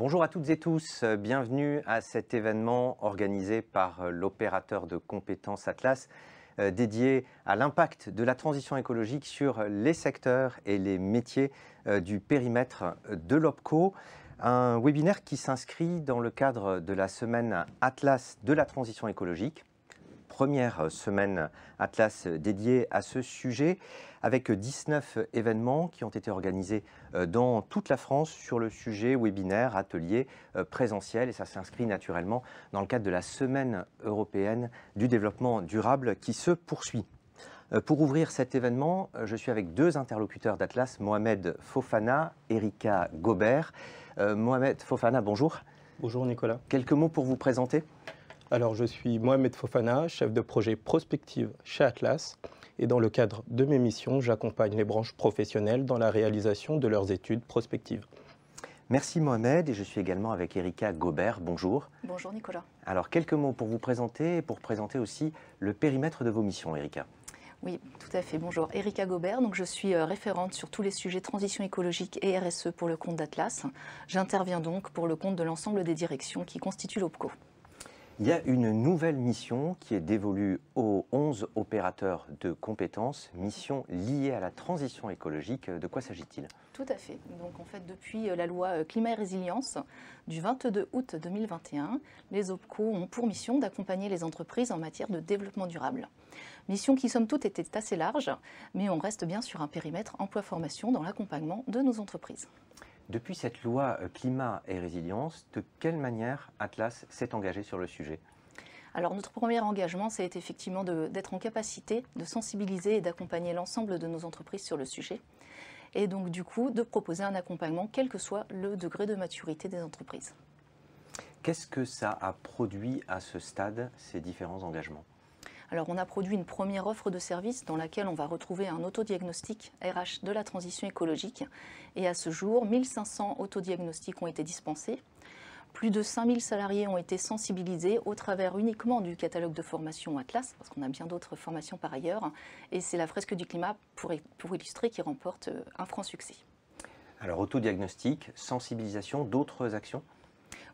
Bonjour à toutes et tous, bienvenue à cet événement organisé par l'opérateur de compétences Atlas dédié à l'impact de la transition écologique sur les secteurs et les métiers du périmètre de l'OPCO. Un webinaire qui s'inscrit dans le cadre de la semaine Atlas de la transition écologique. Première semaine Atlas dédiée à ce sujet, avec 19 événements qui ont été organisés dans toute la France sur le sujet, webinaire, ateliers, présentiels, et ça s'inscrit naturellement dans le cadre de la semaine européenne du développement durable qui se poursuit. Pour ouvrir cet événement, je suis avec deux interlocuteurs d'Atlas, Mohamed Fofana, Erika Gobert. Mohamed Fofana, bonjour. Bonjour Nicolas. Quelques mots pour vous présenter? Alors je suis Mohamed Fofana, chef de projet prospective chez Atlas, et dans le cadre de mes missions, j'accompagne les branches professionnelles dans la réalisation de leurs études prospectives. Merci Mohamed, et je suis également avec Erika Gobert. Bonjour. Bonjour Nicolas. Alors quelques mots pour vous présenter et pour présenter aussi le périmètre de vos missions, Erika. Oui, tout à fait. Bonjour, Erika Gobert. Donc, je suis référente sur tous les sujets transition écologique et RSE pour le compte d'Atlas. J'interviens donc pour le compte de l'ensemble des directions qui constituent l'OPCO. Il y a une nouvelle mission qui est dévolue aux 11 opérateurs de compétences, mission liée à la transition écologique. De quoi s'agit-il? Tout à fait. Donc en fait, depuis la loi Climat et Résilience du 22 août 2021, les OPCO ont pour mission d'accompagner les entreprises en matière de développement durable. Mission qui, somme toute, était assez large, mais on reste bien sur un périmètre emploi-formation dans l'accompagnement de nos entreprises. Depuis cette loi Climat et Résilience, de quelle manière Atlas s'est engagé sur le sujet? Alors notre premier engagement, c'est effectivement d'être en capacité de sensibiliser et d'accompagner l'ensemble de nos entreprises sur le sujet. Et donc du coup, de proposer un accompagnement, quel que soit le degré de maturité des entreprises. Qu'est-ce que ça a produit à ce stade, ces différents engagements? Alors on a produit une première offre de service dans laquelle on va retrouver un autodiagnostic RH de la transition écologique. Et à ce jour, 1500 autodiagnostics ont été dispensés. Plus de 5000 salariés ont été sensibilisés au travers uniquement du catalogue de formation Atlas, parce qu'on a bien d'autres formations par ailleurs. Et c'est la fresque du climat, pour illustrer, qui remporte un franc succès. Alors autodiagnostic, sensibilisation, d'autres actions?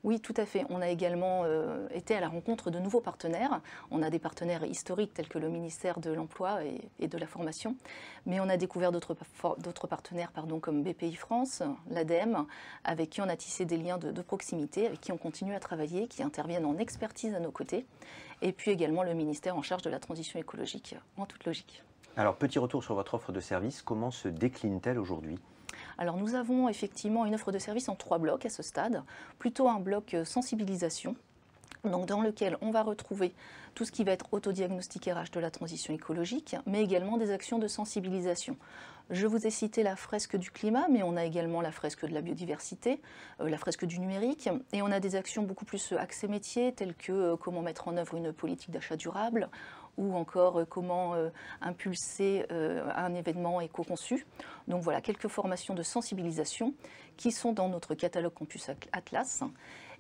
Oui, tout à fait. On a également été à la rencontre de nouveaux partenaires. On a des partenaires historiques tels que le ministère de l'Emploi et de la Formation, mais on a découvert d'autres partenaires comme BPI France, l'ADEME, avec qui on a tissé des liens de proximité, avec qui on continue à travailler, qui interviennent en expertise à nos côtés, et puis également le ministère en charge de la transition écologique, en toute logique. Alors, petit retour sur votre offre de service, comment se décline-t-elle aujourd'hui ? Alors nous avons effectivement une offre de service en 3 blocs à ce stade, plutôt un bloc sensibilisation, donc dans lequel on va retrouver tout ce qui va être autodiagnostic RH de la transition écologique, mais également des actions de sensibilisation. Je vous ai cité la fresque du climat, mais on a également la fresque de la biodiversité, la fresque du numérique, et on a des actions beaucoup plus axées métiers, telles que comment mettre en œuvre une politique d'achat durable, ou encore comment impulser un événement éco-conçu. Donc voilà, quelques formations de sensibilisation qui sont dans notre catalogue Campus Atlas.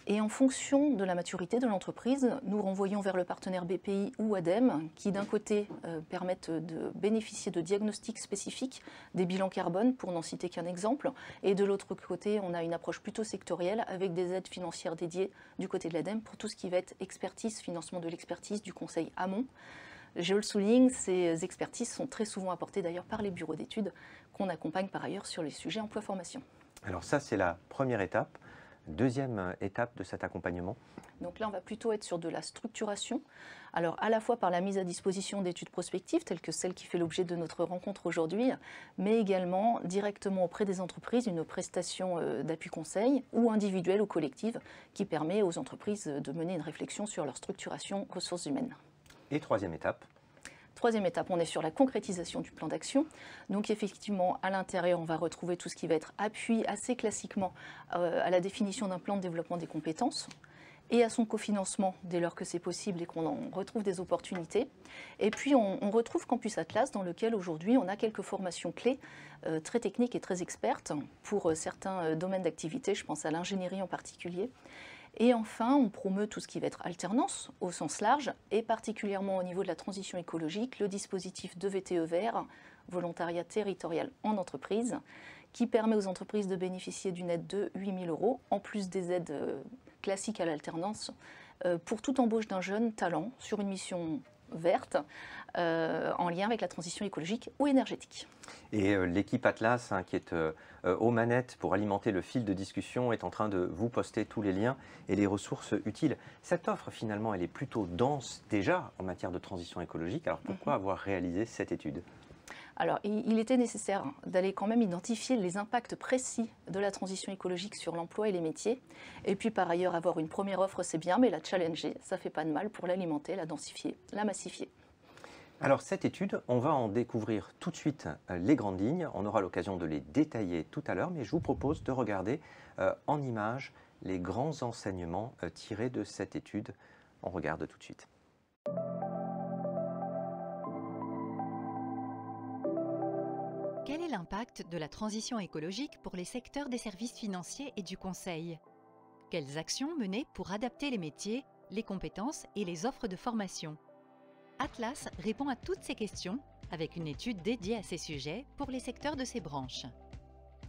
Et en fonction de la maturité de l'entreprise, nous renvoyons vers le partenaire BPI ou ADEME qui d'un côté permettent de bénéficier de diagnostics spécifiques, des bilans carbone pour n'en citer qu'un exemple, et de l'autre côté on a une approche plutôt sectorielle avec des aides financières dédiées du côté de l'ADEME pour tout ce qui va être expertise, financement de l'expertise, du conseil amont. Je le souligne, ces expertises sont très souvent apportées d'ailleurs par les bureaux d'études qu'on accompagne par ailleurs sur les sujets emploi-formation. Alors ça c'est la première étape. Deuxième étape de cet accompagnement. Donc là, on va plutôt être sur de la structuration. Alors, à la fois par la mise à disposition d'études prospectives, telles que celle qui fait l'objet de notre rencontre aujourd'hui, mais également directement auprès des entreprises, une prestation d'appui conseil ou individuelle ou collective qui permet aux entreprises de mener une réflexion sur leur structuration ressources humaines. Et troisième étape. Troisième étape, on est sur la concrétisation du plan d'action. Donc effectivement, à l'intérieur, on va retrouver tout ce qui va être appui assez classiquement à la définition d'un plan de développement des compétences et à son cofinancement dès lors que c'est possible et qu'on en retrouve des opportunités. Et puis on retrouve Campus Atlas dans lequel aujourd'hui on a quelques formations clés très techniques et très expertes pour certains domaines d'activité, je pense à l'ingénierie en particulier. Et enfin, on promeut tout ce qui va être alternance au sens large, et particulièrement au niveau de la transition écologique, le dispositif de VTE vert, volontariat territorial en entreprise, qui permet aux entreprises de bénéficier d'une aide de 8 000 €, en plus des aides classiques à l'alternance, pour toute embauche d'un jeune talent sur une mission verte en lien avec la transition écologique ou énergétique. Et l'équipe Atlas, hein, qui est aux manettes pour alimenter le fil de discussion, est en train de vous poster tous les liens et les ressources utiles. Cette offre, finalement, elle est plutôt dense déjà en matière de transition écologique. Alors pourquoi avoir réalisé cette étude ? Alors, il était nécessaire d'aller quand même identifier les impacts précis de la transition écologique sur l'emploi et les métiers. Et puis, par ailleurs, avoir une première offre, c'est bien, mais la challenger, ça ne fait pas de mal pour l'alimenter, la densifier, la massifier. Alors, cette étude, on va en découvrir tout de suite les grandes lignes. On aura l'occasion de les détailler tout à l'heure, mais je vous propose de regarder en images les grands enseignements tirés de cette étude. On regarde tout de suite. Quel est l'impact de la transition écologique pour les secteurs des services financiers et du conseil? Quelles actions mener pour adapter les métiers, les compétences et les offres de formation? Atlas répond à toutes ces questions avec une étude dédiée à ces sujets pour les secteurs de ces branches.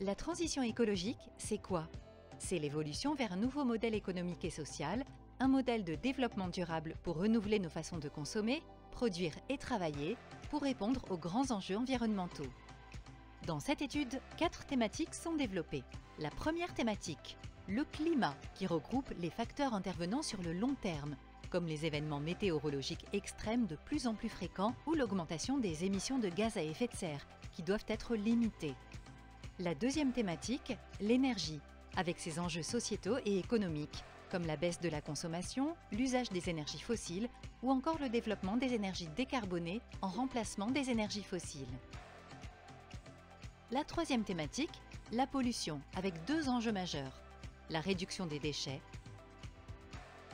La transition écologique, c'est quoi? C'est l'évolution vers un nouveau modèle économique et social, un modèle de développement durable pour renouveler nos façons de consommer, produire et travailler pour répondre aux grands enjeux environnementaux. Dans cette étude, 4 thématiques sont développées. La première thématique, le climat, qui regroupe les facteurs intervenant sur le long terme, comme les événements météorologiques extrêmes de plus en plus fréquents ou l'augmentation des émissions de gaz à effet de serre, qui doivent être limitées. La deuxième thématique, l'énergie, avec ses enjeux sociétaux et économiques, comme la baisse de la consommation, l'usage des énergies fossiles ou encore le développement des énergies décarbonées en remplacement des énergies fossiles. La troisième thématique, la pollution, avec 2 enjeux majeurs, la réduction des déchets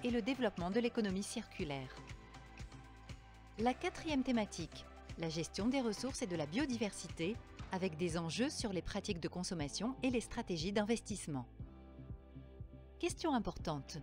et le développement de l'économie circulaire. La quatrième thématique, la gestion des ressources et de la biodiversité, avec des enjeux sur les pratiques de consommation et les stratégies d'investissement. Question importante,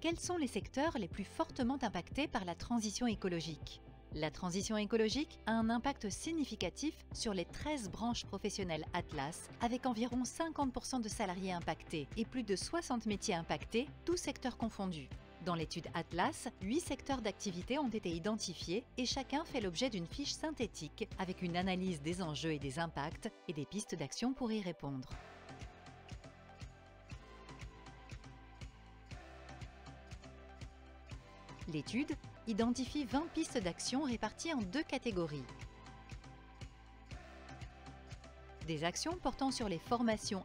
quels sont les secteurs les plus fortement impactés par la transition écologique ? La transition écologique a un impact significatif sur les 13 branches professionnelles Atlas, avec environ 50% de salariés impactés et plus de 60 métiers impactés, tous secteurs confondus. Dans l'étude Atlas, 8 secteurs d'activité ont été identifiés et chacun fait l'objet d'une fiche synthétique avec une analyse des enjeux et des impacts et des pistes d'action pour y répondre. L'étude identifie 20 pistes d'action réparties en 2 catégories. Des actions portant sur les formations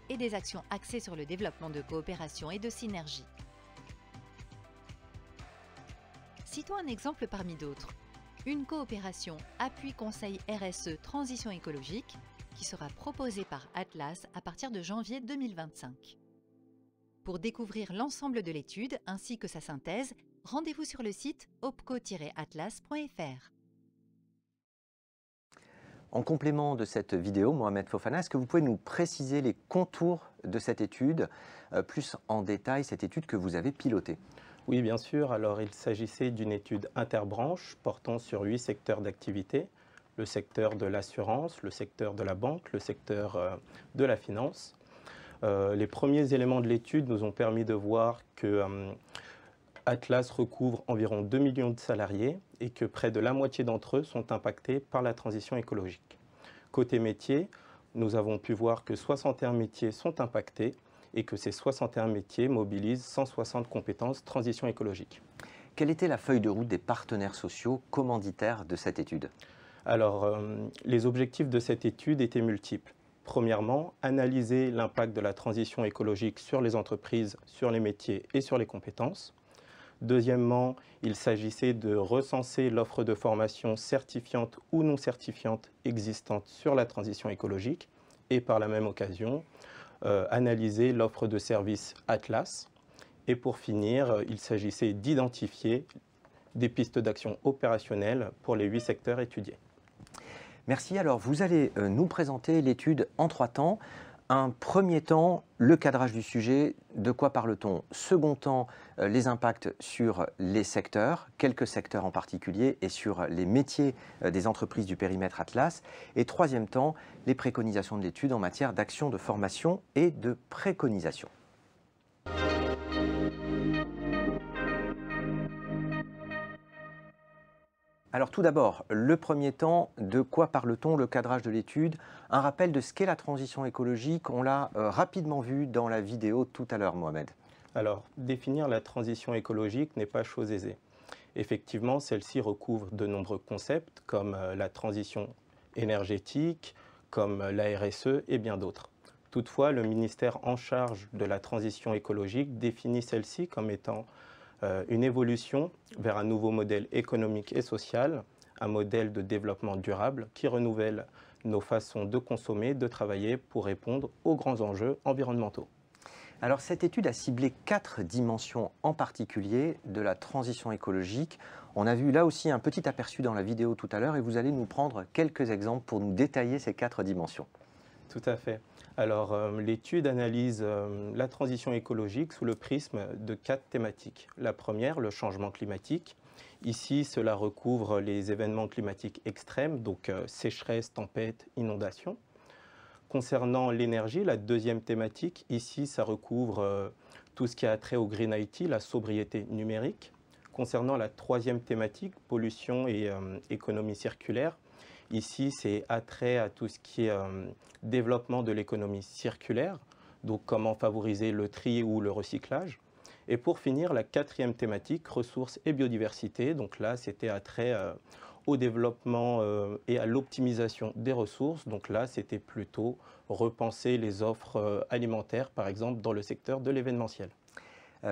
et des actions axées sur le développement de coopération et de synergie. Citons un exemple parmi d'autres. Une coopération appui-conseil RSE transition écologique qui sera proposée par Atlas à partir de janvier 2025. Pour découvrir l'ensemble de l'étude ainsi que sa synthèse, rendez-vous sur le site opco-atlas.fr. En complément de cette vidéo, Mohamed Fofana, est-ce que vous pouvez nous préciser les contours de cette étude, plus en détail, cette étude que vous avez pilotée? Oui, bien sûr. Alors, il s'agissait d'une étude interbranche portant sur 8 secteurs d'activité. Le secteur de l'assurance, le secteur de la banque, le secteur de la finance. Les premiers éléments de l'étude nous ont permis de voir que Atlas recouvre environ 2 millions de salariés et que près de la moitié d'entre eux sont impactés par la transition écologique. Côté métier, nous avons pu voir que 61 métiers sont impactés et que ces 61 métiers mobilisent 160 compétences transition écologique. Quelle était la feuille de route des partenaires sociaux commanditaires de cette étude? Alors, les objectifs de cette étude étaient multiples. Premièrement, analyser l'impact de la transition écologique sur les entreprises, sur les métiers et sur les compétences. Deuxièmement, il s'agissait de recenser l'offre de formation certifiante ou non certifiante existante sur la transition écologique et par la même occasion, analyser l'offre de services Atlas. Et pour finir, il s'agissait d'identifier des pistes d'action opérationnelles pour les 8 secteurs étudiés. Merci. Alors, vous allez nous présenter l'étude en 3 temps. Un premier temps, le cadrage du sujet, de quoi parle-t-on? Second temps, les impacts sur les secteurs, quelques secteurs en particulier, et sur les métiers des entreprises du périmètre Atlas. Et troisième temps, les préconisations de l'étude en matière d'action de formation et de préconisation. Alors tout d'abord, le premier temps, de quoi parle-t-on? Le cadrage de l'étude, un rappel de ce qu'est la transition écologique, on l'a rapidement vu dans la vidéo tout à l'heure, Mohamed. Alors, définir la transition écologique n'est pas chose aisée. Effectivement, celle-ci recouvre de nombreux concepts comme la transition énergétique, comme la RSE et bien d'autres. Toutefois, le ministère en charge de la transition écologique définit celle-ci comme étant une évolution vers un nouveau modèle économique et social, un modèle de développement durable qui renouvelle nos façons de consommer, de travailler pour répondre aux grands enjeux environnementaux. Alors cette étude a ciblé 4 dimensions en particulier de la transition écologique. On a vu là aussi un petit aperçu dans la vidéo tout à l'heure et vous allez nous prendre quelques exemples pour nous détailler ces 4 dimensions. Tout à fait. Alors, l'étude analyse la transition écologique sous le prisme de 4 thématiques. La première, le changement climatique. Ici, cela recouvre les événements climatiques extrêmes, donc sécheresse, tempêtes, inondations. Concernant l'énergie, la deuxième thématique, ici, ça recouvre tout ce qui a trait au Green IT, la sobriété numérique. Concernant la troisième thématique, pollution et économie circulaire, ici, c'est attrait à tout ce qui est développement de l'économie circulaire, donc comment favoriser le tri ou le recyclage. Et pour finir, la quatrième thématique, ressources et biodiversité, donc là, c'était attrait au développement et à l'optimisation des ressources. Donc là, c'était plutôt repenser les offres alimentaires, par exemple, dans le secteur de l'événementiel.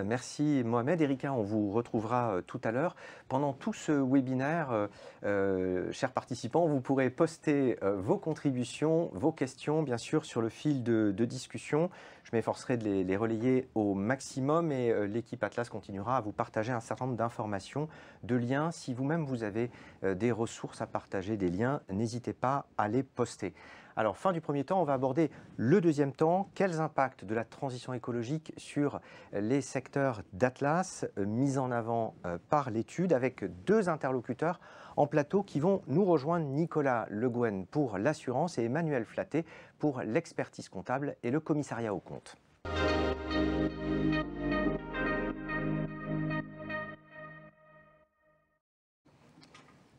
Merci Mohamed. Erika, on vous retrouvera tout à l'heure. Pendant tout ce webinaire, chers participants, vous pourrez poster vos contributions, vos questions, bien sûr, sur le fil de discussion. Je m'efforcerai de les relayer au maximum et l'équipe Atlas continuera à vous partager un certain nombre d'informations, de liens. Si vous-même vous avez des ressources à partager, des liens, n'hésitez pas à les poster. Alors, fin du premier temps, on va aborder le deuxième temps. Quels impacts de la transition écologique sur les secteurs d'Atlas mis en avant par l'étude avec 2 interlocuteurs en plateau qui vont nous rejoindre, Nicolas Le Guen pour l'assurance et Emmanuel Flatté pour l'expertise comptable et le commissariat aux comptes.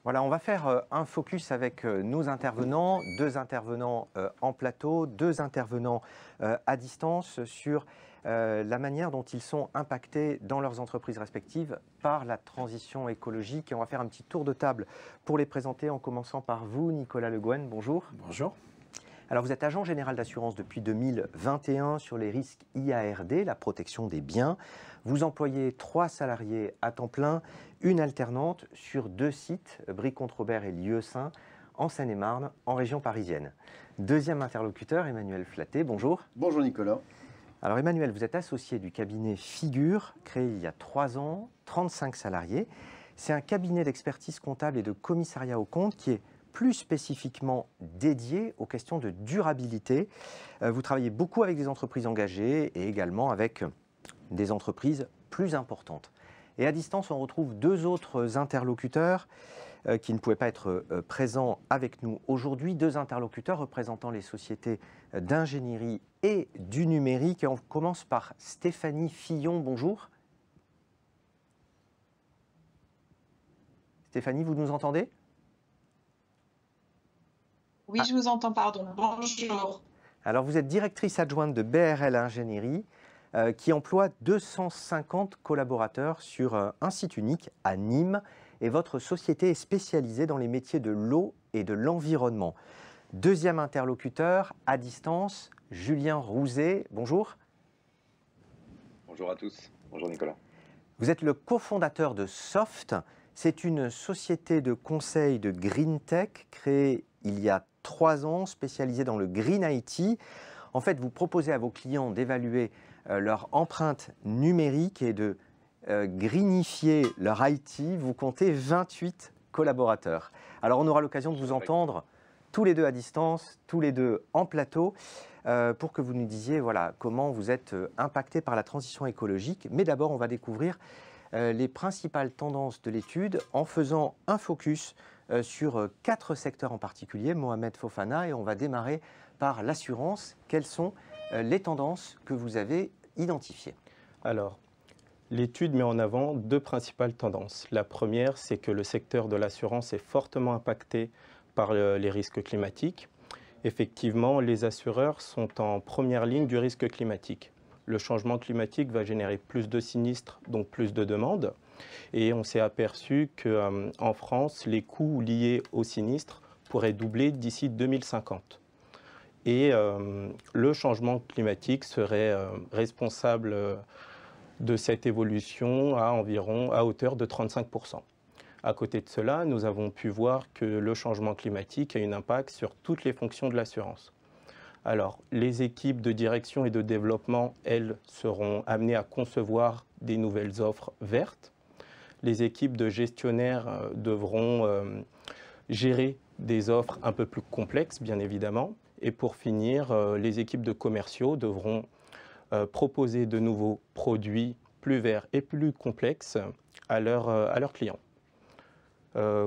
Voilà, on va faire un focus avec nos intervenants, 2 intervenants en plateau, 2 intervenants à distance sur la manière dont ils sont impactés dans leurs entreprises respectives par la transition écologique. Et on va faire un petit tour de table pour les présenter en commençant par vous, Nicolas Le Guen. Bonjour. Bonjour. Alors vous êtes agent général d'assurance depuis 2021 sur les risques IARD, la protection des biens. Vous employez 3 salariés à temps plein, une alternante sur 2 sites, Brie-Contrebert et Lieusaint, en Seine-et-Marne, en région parisienne. Deuxième interlocuteur, Emmanuel Flatté, bonjour. Bonjour Nicolas. Alors Emmanuel, vous êtes associé du cabinet Figure, créé il y a 3 ans, 35 salariés. C'est un cabinet d'expertise comptable et de commissariat aux comptes qui est plus spécifiquement dédié aux questions de durabilité. Vous travaillez beaucoup avec des entreprises engagées et également avec des entreprises plus importantes. Et à distance, on retrouve 2 autres interlocuteurs qui ne pouvaient pas être présents avec nous aujourd'hui. 2 interlocuteurs représentant les sociétés d'ingénierie et du numérique. Et on commence par Stéphanie Fillon. Bonjour. Stéphanie, vous nous entendez ? Oui, je vous entends, pardon. Bonjour. Alors, vous êtes directrice adjointe de BRL Ingénierie qui emploie 250 collaborateurs sur un site unique à Nîmes. Et votre société est spécialisée dans les métiers de l'eau et de l'environnement. Deuxième interlocuteur, à distance, Julien Rouzet. Bonjour. Bonjour à tous. Bonjour Nicolas. Vous êtes le cofondateur de Soft. C'est une société de conseil de Green Tech créée il y a 3 ans, spécialisée dans le Green IT. En fait, vous proposez à vos clients d'évaluer leur empreinte numérique et de greenifier leur IT. Vous comptez 28 collaborateurs. Alors, on aura l'occasion de vous entendre tous les 2 à distance, tous les 2 en plateau. pour que vous nous disiez voilà, comment vous êtes impacté par la transition écologique. Mais d'abord, on va découvrir les principales tendances de l'étude en faisant un focus sur 4 secteurs en particulier, Mohamed Fofana, et on va démarrer par l'assurance. Quelles sont les tendances que vous avez identifiées? Alors, l'étude met en avant 2 principales tendances. La première, c'est que le secteur de l'assurance est fortement impacté par les risques climatiques. Effectivement, les assureurs sont en première ligne du risque climatique. Le changement climatique va générer plus de sinistres, donc plus de demandes. Et on s'est aperçu qu'en France, les coûts liés aux sinistres pourraient doubler d'ici 2050. Et le changement climatique serait responsable de cette évolution à hauteur de 35%. À côté de cela, nous avons pu voir que le changement climatique a un impact sur toutes les fonctions de l'assurance. Alors, les équipes de direction et de développement, elles, seront amenées à concevoir des nouvelles offres vertes. Les équipes de gestionnaires devront gérer des offres un peu plus complexes, bien évidemment. Et pour finir, les équipes de commerciaux devront proposer de nouveaux produits plus verts et plus complexes à leurs clients.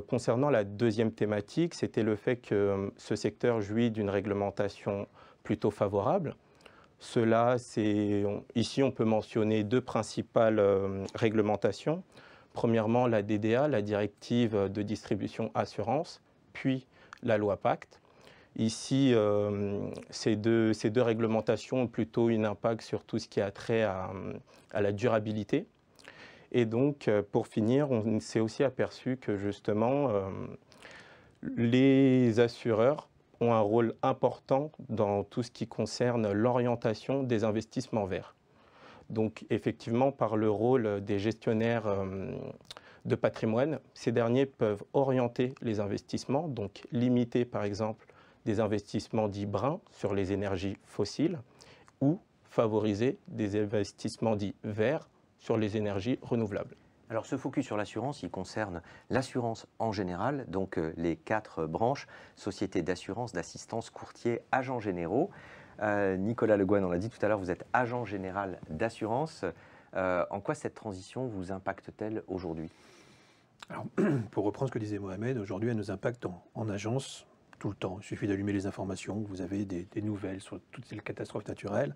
Concernant la deuxième thématique, c'était le fait que ce secteur jouit d'une réglementation plutôt favorable. Ici, on peut mentionner 2 principales réglementations. Premièrement, la DDA, la directive de distribution assurance, puis la loi Pacte. Ici, ces deux réglementations ont plutôt un impact sur tout ce qui a trait à la durabilité. Et donc, pour finir, on s'est aussi aperçu que justement, les assureurs ont un rôle important dans tout ce qui concerne l'orientation des investissements verts. Donc, effectivement, par le rôle des gestionnaires de patrimoine, ces derniers peuvent orienter les investissements, donc limiter, par exemple, des investissements dits bruns sur les énergies fossiles ou favoriser des investissements dits verts sur les énergies renouvelables. Alors ce focus sur l'assurance, il concerne l'assurance en général, donc les 4 branches, sociétés d'assurance, d'assistance, courtiers, agents généraux. Nicolas Le Guen, on l'a dit tout à l'heure, vous êtes agent général d'assurance. En quoi cette transition vous impacte-t-elle aujourd'hui? Alors, pour reprendre ce que disait Mohamed, aujourd'hui elle nous impacte en agence tout le temps. Il suffit d'allumer les informations, vous avez des nouvelles sur toutes les catastrophes naturelles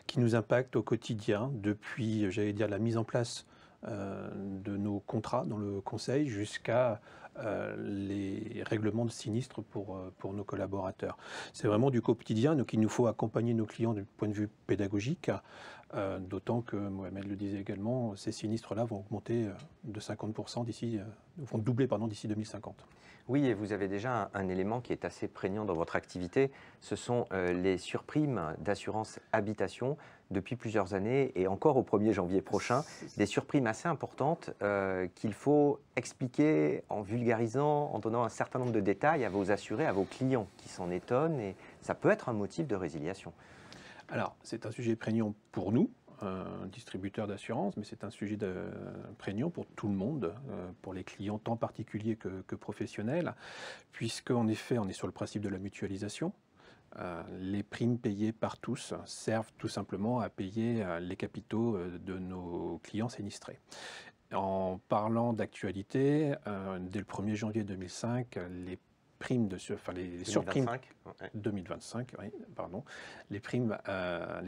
qui nous impactent au quotidien depuis, j'allais dire, la mise en place de nos contrats dans le conseil jusqu'à les règlements de sinistres pour nos collaborateurs. C'est vraiment du quotidien, donc il nous faut accompagner nos clients du point de vue pédagogique, d'autant que, Mohamed le disait également, ces sinistres-là vont augmenter de 50% vont doubler d'ici 2050. Oui, et vous avez déjà un élément qui est assez prégnant dans votre activité, ce sont les surprimes d'assurance habitation depuis plusieurs années et encore au 1er janvier prochain, des surprimes assez importantes qu'il faut expliquer en vulgarisant, en donnant un certain nombre de détails à vos assurés, à vos clients qui s'en étonnent et ça peut être un motif de résiliation. Alors, c'est un sujet prégnant pour nous, distributeur d'assurance, mais c'est un sujet prégnant pour tout le monde, pour les clients tant particuliers que professionnels, puisqu'en effet, on est sur le principe de la mutualisation. Les primes payées par tous servent tout simplement à payer les capitaux de nos clients sinistrés. En parlant d'actualité, dès le 1er janvier 2005, les primes les surprimes 2025, oui, pardon, les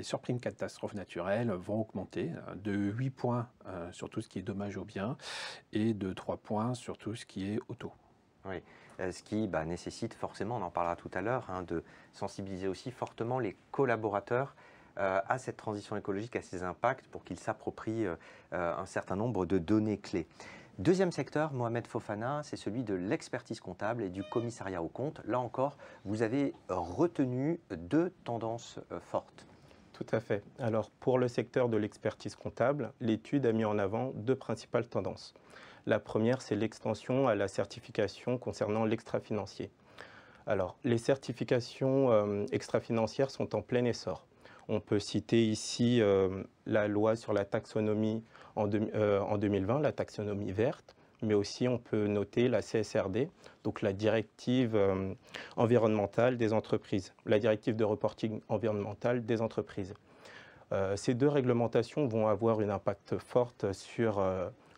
surprimes catastrophes naturelles vont augmenter de 8 points sur tout ce qui est dommages aux biens et de 3 points sur tout ce qui est auto. Oui, ce qui nécessite forcément, on en parlera tout à l'heure, de sensibiliser aussi fortement les collaborateurs à cette transition écologique, à ses impacts, pour qu'ils s'approprient un certain nombre de données clés. Deuxième secteur, Mohamed Fofana, c'est celui de l'expertise comptable et du commissariat aux comptes. Là encore, vous avez retenu 2 tendances fortes. Tout à fait. Alors, pour le secteur de l'expertise comptable, l'étude a mis en avant 2 principales tendances. La première, c'est l'extension à la certification concernant l'extra-financier. Alors, les certifications extra-financières sont en plein essor. On peut citer ici la loi sur la taxonomie en 2020, la taxonomie verte, mais aussi on peut noter la CSRD, donc la directive environnementale des entreprises, la directive de reporting environnemental des entreprises. Ces deux réglementations vont avoir un impact fort sur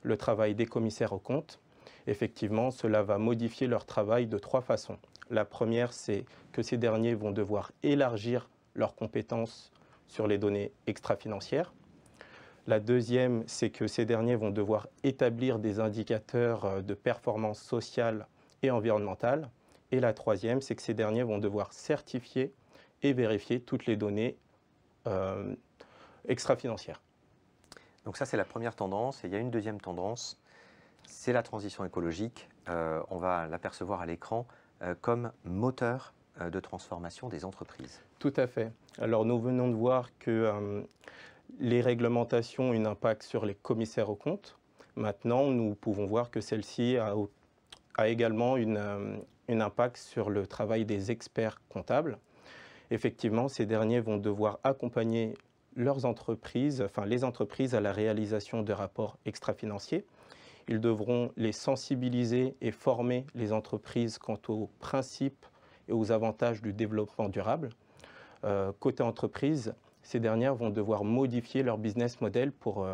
le travail des commissaires aux comptes. Effectivement, cela va modifier leur travail de 3 façons. La première, c'est que ces derniers vont devoir élargir leurs compétences sur les données extra-financières. La deuxième, c'est que ces derniers vont devoir établir des indicateurs de performance sociale et environnementale. Et la troisième, c'est que ces derniers vont devoir certifier et vérifier toutes les données extra-financières. Donc ça, c'est la première tendance. Et il y a une deuxième tendance, c'est la transition écologique. On va l'apercevoir à l'écran comme moteur de transformation des entreprises. Tout à fait. Alors nous venons de voir que les réglementations ont un impact sur les commissaires aux comptes. Maintenant, nous pouvons voir que celle-ci a également un impact sur le travail des experts comptables. Effectivement, ces derniers vont devoir accompagner leurs entreprises, enfin les entreprises à la réalisation de rapports extra-financiers. Ils devront les sensibiliser et former les entreprises quant aux principes et aux avantages du développement durable. Côté entreprise, ces dernières vont devoir modifier leur business model pour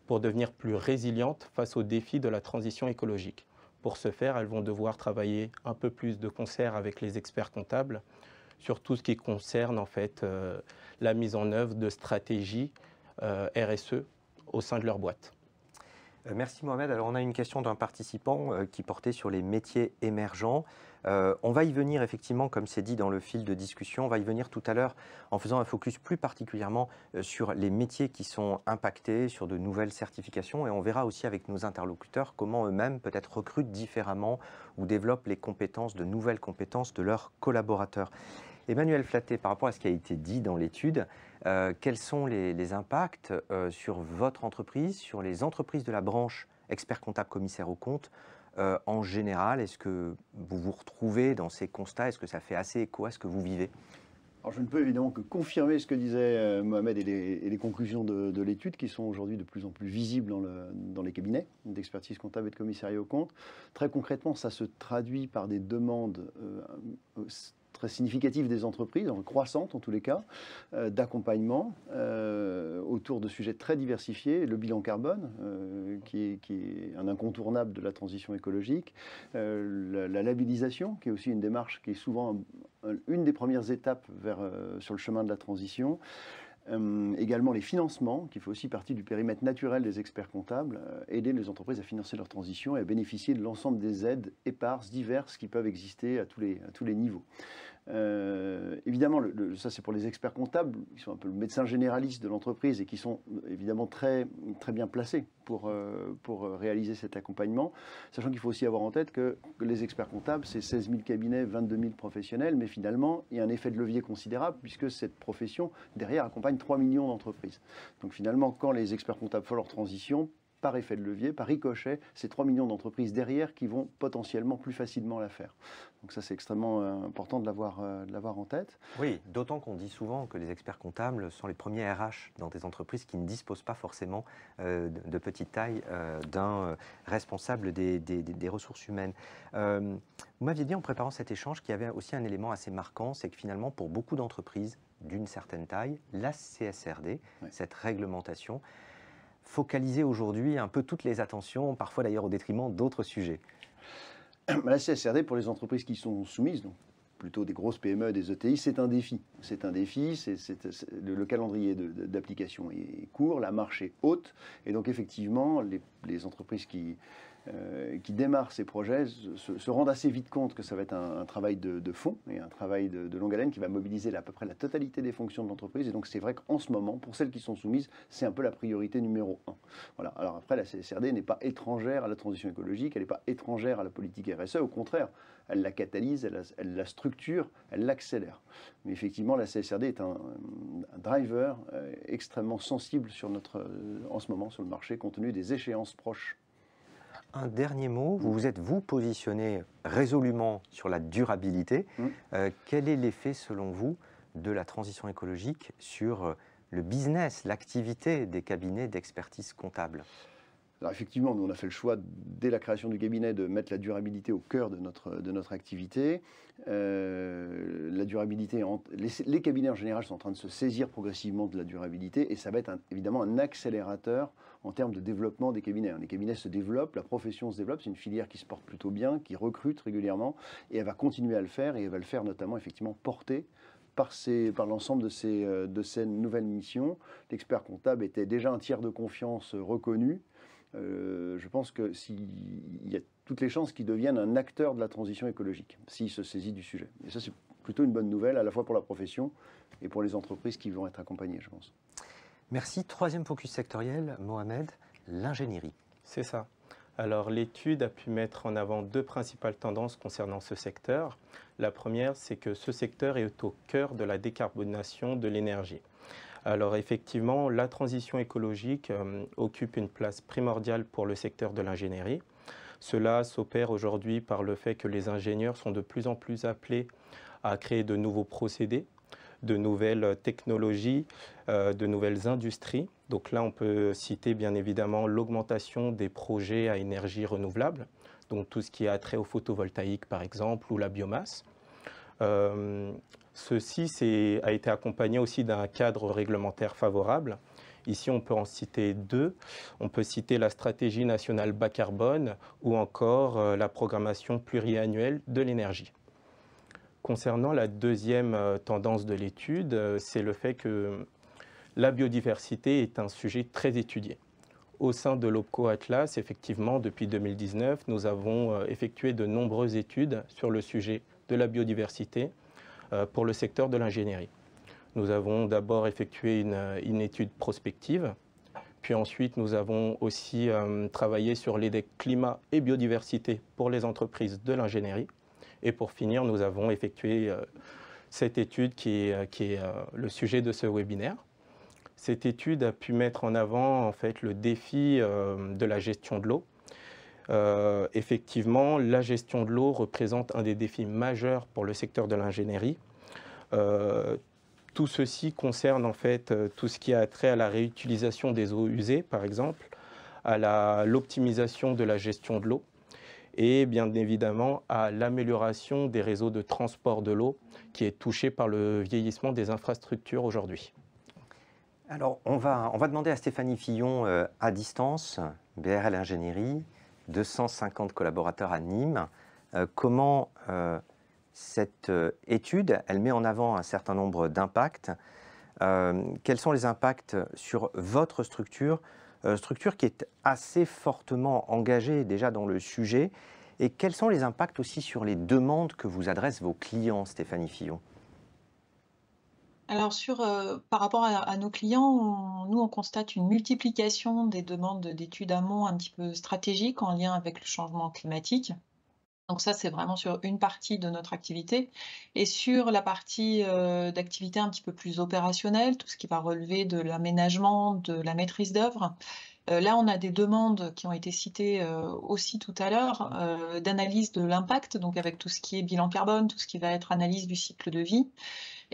devenir plus résilientes face aux défis de la transition écologique. Pour ce faire, elles vont devoir travailler un peu plus de concert avec les experts comptables sur tout ce qui concerne en fait la mise en œuvre de stratégies RSE au sein de leur boîte. Merci Mohamed. Alors on a une question d'un participant qui portait sur les métiers émergents. On va y venir effectivement, comme c'est dit dans le fil de discussion, on va y venir tout à l'heure en faisant un focus plus particulièrement sur les métiers qui sont impactés, sur de nouvelles certifications, et on verra aussi avec nos interlocuteurs comment eux-mêmes peut-être recrutent différemment ou développent les compétences, de nouvelles compétences de leurs collaborateurs. Emmanuel Flatté, par rapport à ce qui a été dit dans l'étude, quels sont les impacts sur votre entreprise, sur les entreprises de la branche expert comptable commissaire aux comptes en général? Est-ce que vous vous retrouvez dans ces constats? Est-ce que ça fait assez écho à ce que vous vivez? Alors je ne peux évidemment que confirmer ce que disait Mohamed et les conclusions de l'étude qui sont aujourd'hui de plus en plus visibles dans les cabinets d'expertise comptable et de commissariat aux comptes. Très concrètement, ça se traduit par des demandes très significatives des entreprises, croissantes en tous les cas, d'accompagnement autour de sujets très diversifiés. Le bilan carbone, qui est un incontournable de la transition écologique, la labellisation, qui est aussi une démarche qui est souvent une des premières étapes sur le chemin de la transition. Également les financements, qui fait aussi partie du périmètre naturel des experts comptables, aider les entreprises à financer leur transition et à bénéficier de l'ensemble des aides éparses, diverses, qui peuvent exister à tous les niveaux. Évidemment, ça c'est pour les experts comptables, qui sont un peu le médecin généraliste de l'entreprise et qui sont évidemment très, très bien placés pour réaliser cet accompagnement, sachant qu'il faut aussi avoir en tête que les experts comptables, c'est 16 000 cabinets, 22 000 professionnels, mais finalement, il y a un effet de levier considérable puisque cette profession, derrière, accompagne 3 millions d'entreprises. Donc finalement, quand les experts comptables font leur transition, par effet de levier, par ricochet, c'est 3 millions d'entreprises derrière qui vont potentiellement plus facilement la faire. Donc ça, c'est extrêmement important de l'avoir en tête. Oui, d'autant qu'on dit souvent que les experts comptables sont les premiers RH dans des entreprises qui ne disposent pas forcément de petite taille d'un responsable des ressources humaines. Vous m'aviez dit en préparant cet échange qu'il y avait aussi un élément assez marquant, c'est que finalement, pour beaucoup d'entreprises d'une certaine taille, la CSRD, cette réglementation, focaliser aujourd'hui un peu toutes les attentions, parfois d'ailleurs au détriment d'autres sujets. La CSRD, pour les entreprises qui sont soumises, donc plutôt des grosses PME, des ETI, c'est un défi. C'est un défi, le calendrier d'application est court, la marche est haute, et donc effectivement, les entreprises qui démarrent ces projets se rendent assez vite compte que ça va être un travail de fond et un travail de longue haleine qui va mobiliser à peu près la totalité des fonctions de l'entreprise. Et donc c'est vrai qu'en ce moment, pour celles qui sont soumises, c'est un peu la priorité numéro 1. Voilà. Alors après, la CSRD n'est pas étrangère à la transition écologique, elle n'est pas étrangère à la politique RSE, au contraire, elle la catalyse, elle la structure, elle l'accélère. Mais effectivement, la CSRD est un driver extrêmement sensible en ce moment sur le marché, compte tenu des échéances proches. Un dernier mot, vous vous êtes positionné résolument sur la durabilité. Quel est l'effet, selon vous, de la transition écologique sur le business, l'activité des cabinets d'expertise comptable? Alors effectivement, nous on a fait le choix dès la création du cabinet de mettre la durabilité au cœur de notre activité. La durabilité, les cabinets en général sont en train de se saisir progressivement de la durabilité et ça va être évidemment un accélérateur en termes de développement des cabinets. Les cabinets se développent, la profession se développe, c'est une filière qui se porte plutôt bien, qui recrute régulièrement et elle va continuer à le faire et elle va le faire notamment effectivement porter par l'ensemble de ces nouvelles missions. L'expert comptable était déjà un tiers de confiance reconnu. Je pense qu'il y a toutes les chances qu'il devienne un acteur de la transition écologique, s'il se saisit du sujet. Et ça, c'est plutôt une bonne nouvelle, à la fois pour la profession et pour les entreprises qui vont être accompagnées, je pense. Merci. Troisième focus sectoriel, Mohamed, l'ingénierie. C'est ça. Alors l'étude a pu mettre en avant deux principales tendances concernant ce secteur. La première, c'est que ce secteur est au cœur de la décarbonation de l'énergie. Alors effectivement, la transition écologique occupe une place primordiale pour le secteur de l'ingénierie. Cela s'opère aujourd'hui par le fait que les ingénieurs sont de plus en plus appelés à créer de nouveaux procédés, de nouvelles technologies, de nouvelles industries. Donc là, on peut citer bien évidemment l'augmentation des projets à énergie renouvelable, donc tout ce qui a trait au photovoltaïque par exemple ou la biomasse. Ceci a été accompagné aussi d'un cadre réglementaire favorable. Ici, on peut en citer deux. On peut citer la stratégie nationale bas carbone ou encore la programmation pluriannuelle de l'énergie. Concernant la deuxième tendance de l'étude, c'est le fait que la biodiversité est un sujet très étudié. Au sein de l'OPCO Atlas, effectivement, depuis 2019, nous avons effectué de nombreuses études sur le sujet de la biodiversité pour le secteur de l'ingénierie. Nous avons d'abord effectué une étude prospective, puis ensuite nous avons aussi travaillé sur l'IDEC climat et biodiversité pour les entreprises de l'ingénierie. Et pour finir, nous avons effectué cette étude qui est le sujet de ce webinaire. Cette étude a pu mettre en avant en fait, le défi de la gestion de l'eau. Effectivement, la gestion de l'eau représente un des défis majeurs pour le secteur de l'ingénierie. Tout ceci concerne en fait tout ce qui a trait à la réutilisation des eaux usées, par exemple, à l'optimisation de la gestion de l'eau et bien évidemment à l'amélioration des réseaux de transport de l'eau qui est touché par le vieillissement des infrastructures aujourd'hui. Alors, on va demander à Stéphanie Fillon à distance, BRL Ingénierie, 250 collaborateurs à Nîmes, comment cette étude, elle met en avant un certain nombre d'impacts. Quels sont les impacts sur votre structure qui est assez fortement engagée déjà dans le sujet, et quels sont les impacts aussi sur les demandes que vous adressent vos clients, Stéphanie Fillon? Alors, par rapport à nos clients, nous, on constate une multiplication des demandes d'études amont un petit peu stratégiques en lien avec le changement climatique. Donc ça, c'est vraiment sur une partie de notre activité. Et sur la partie d'activité un petit peu plus opérationnelle, tout ce qui va relever de l'aménagement, de la maîtrise d'œuvre, là, on a des demandes qui ont été citées aussi tout à l'heure, d'analyse de l'impact, donc avec tout ce qui est bilan carbone, tout ce qui va être analyse du cycle de vie,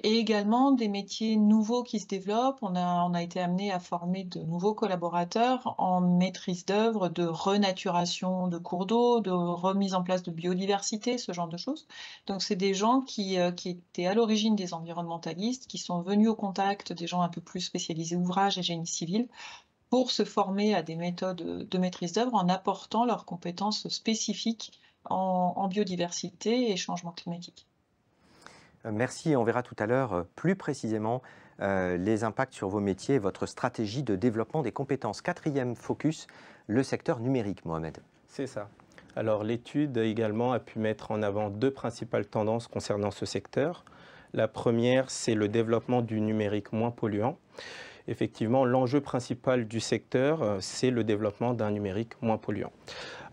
et également des métiers nouveaux qui se développent. On a été amené à former de nouveaux collaborateurs en maîtrise d'œuvre, de renaturation de cours d'eau, de remise en place de biodiversité, ce genre de choses. Donc c'est des gens qui étaient à l'origine des environnementalistes, qui sont venus au contact des gens un peu plus spécialisés ouvrage et génie civil, pour se former à des méthodes de maîtrise d'œuvre en apportant leurs compétences spécifiques en biodiversité et changement climatique. Merci, on verra tout à l'heure plus précisément les impacts sur vos métiers et votre stratégie de développement des compétences. Quatrième focus, le secteur numérique, Mohamed. C'est ça. Alors l'étude également a pu mettre en avant deux principales tendances concernant ce secteur. La première, c'est le développement du numérique moins polluant. Effectivement, l'enjeu principal du secteur, c'est le développement d'un numérique moins polluant.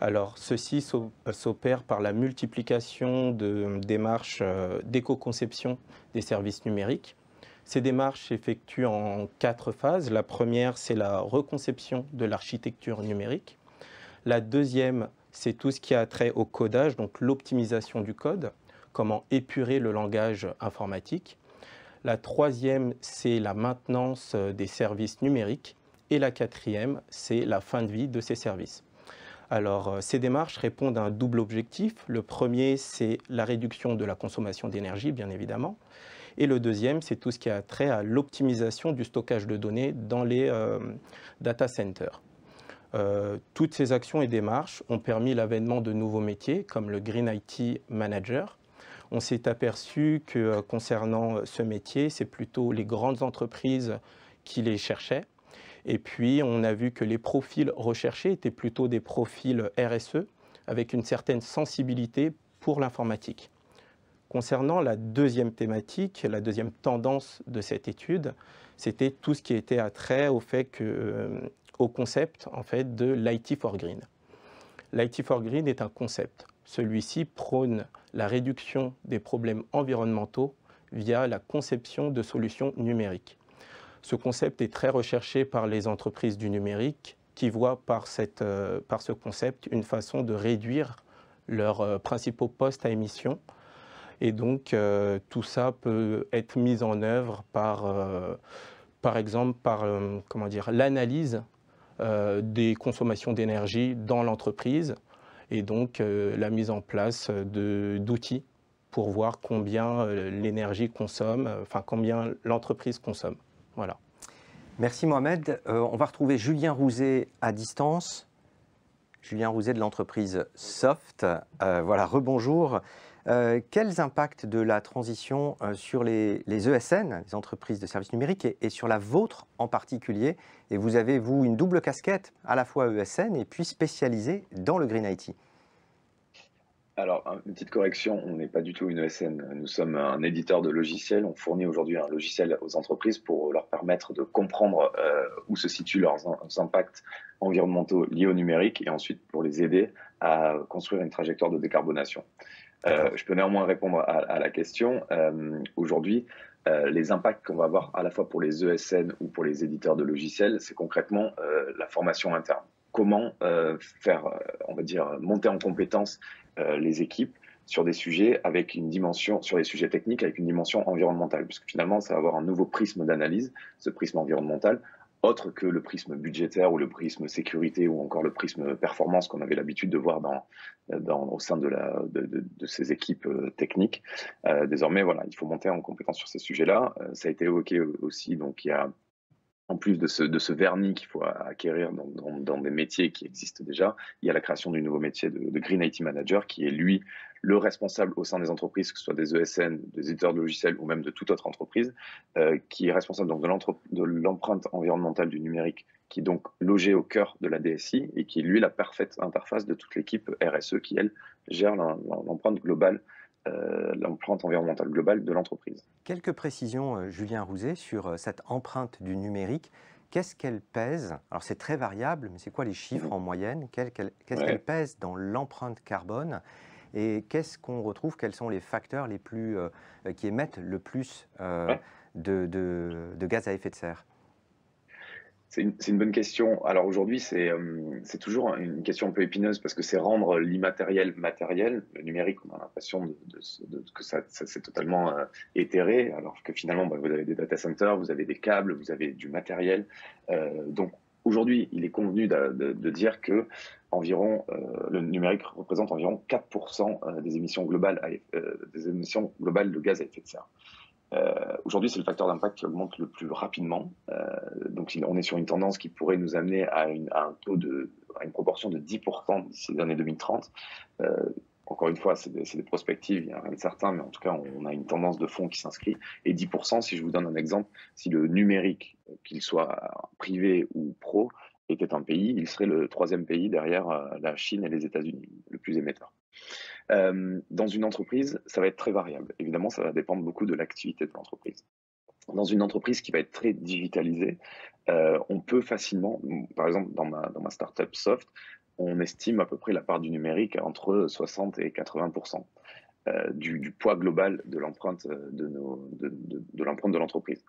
Alors, ceci s'opère par la multiplication de démarches d'éco-conception des services numériques. Ces démarches s'effectuent en 4 phases. La première, c'est la reconception de l'architecture numérique. La deuxième, c'est tout ce qui a trait au codage, donc l'optimisation du code, comment épurer le langage informatique. La troisième, c'est la maintenance des services numériques. Et la quatrième, c'est la fin de vie de ces services. Alors, ces démarches répondent à un double objectif. Le premier, c'est la réduction de la consommation d'énergie, bien évidemment. Et le deuxième, c'est tout ce qui a trait à l'optimisation du stockage de données dans les data centers. Toutes ces actions et démarches ont permis l'avènement de nouveaux métiers, comme le Green IT Manager. On s'est aperçu que concernant ce métier, c'est plutôt les grandes entreprises qui les cherchaient. Et puis, on a vu que les profils recherchés étaient plutôt des profils RSE, avec une certaine sensibilité pour l'informatique. Concernant la deuxième thématique, la deuxième tendance de cette étude, c'était tout ce qui était attrait au concept en fait, de l'IT for Green. L'IT for Green est un concept. Celui-ci prône la réduction des problèmes environnementaux via la conception de solutions numériques. Ce concept est très recherché par les entreprises du numérique qui voient par ce concept une façon de réduire leurs principaux postes à émission. Et donc, tout ça peut être mis en œuvre par exemple, par l'analyse des consommations d'énergie dans l'entreprise et donc la mise en place d'outils pour voir combien l'énergie consomme, combien l'entreprise consomme. Voilà. Merci Mohamed. On va retrouver Julien Rouzet à distance. Julien Rouzet de l'entreprise Soft. Voilà, rebonjour. Quels impacts de la transition sur les ESN, les entreprises de services numériques, et sur la vôtre en particulier? Et vous avez, vous, une double casquette, à la fois ESN et puis spécialisée dans le Green IT. Alors, une petite correction, on n'est pas du tout une ESN. Nous sommes un éditeur de logiciels. On fournit aujourd'hui un logiciel aux entreprises pour leur permettre de comprendre où se situent leurs impacts environnementaux liés au numérique et ensuite pour les aider à construire une trajectoire de décarbonation. Je peux néanmoins répondre à la question. Aujourd'hui, les impacts qu'on va avoir à la fois pour les ESN ou pour les éditeurs de logiciels, c'est concrètement la formation interne. Comment faire, on va dire, monter en compétence les équipes sur des sujets avec une dimension, sur les sujets techniques avec une dimension environnementale, puisque finalement, ça va avoir un nouveau prisme d'analyse, ce prisme environnemental, autre que le prisme budgétaire ou le prisme sécurité ou encore le prisme performance qu'on avait l'habitude de voir au sein de ces équipes techniques. Désormais, voilà, il faut monter en compétence sur ces sujets-là. Ça a été évoqué aussi, donc il y a en plus de ce vernis qu'il faut acquérir dans des métiers qui existent déjà, il y a la création du nouveau métier de Green IT Manager qui est, lui, le responsable au sein des entreprises, que ce soit des ESN, des éditeurs de logiciels ou même de toute autre entreprise, qui est responsable donc de l'empreinte environnementale du numérique, qui est donc logée au cœur de la DSI et qui est, lui, la parfaite interface de toute l'équipe RSE qui, elle, gère l'empreinte globale, l'empreinte environnementale globale de l'entreprise. Quelques précisions, Julien Rouzet, sur cette empreinte du numérique. Qu'est-ce qu'elle pèse? Alors c'est très variable, mais c'est quoi les chiffres en moyenne? Qu'est-ce qu'elle pèse dans l'empreinte carbone? Et qu'est-ce qu'on retrouve? Quels sont les facteurs les plus, qui émettent le plus de gaz à effet de serre? C'est une bonne question. Alors aujourd'hui, c'est toujours une question un peu épineuse parce que c'est rendre l'immatériel matériel. Le numérique, on a l'impression que ça c'est totalement éthéré, alors que finalement, vous avez des data centers, vous avez des câbles, vous avez du matériel. Donc aujourd'hui, il est convenu de dire que le numérique représente environ 4% des émissions globales de gaz à effet de serre. Aujourd'hui, c'est le facteur d'impact qui augmente le plus rapidement. Donc, on est sur une tendance qui pourrait nous amener à une proportion de 10% d'ici l'année 2030. Encore une fois, c'est des prospectives, il n'y a rien de certain, mais en tout cas, on a une tendance de fond qui s'inscrit. Et 10%, si je vous donne un exemple, si le numérique, qu'il soit privé ou pro, était un pays, il serait le 3e pays derrière la Chine et les États-Unis, le plus émetteur. Dans une entreprise, ça va être très variable. Évidemment, ça va dépendre beaucoup de l'activité de l'entreprise. Dans une entreprise qui va être très digitalisée, on peut facilement, par exemple dans ma startup Soft, on estime à peu près la part du numérique entre 60 et 80% du poids global de l'empreinte de l'empreinte de l'entreprise.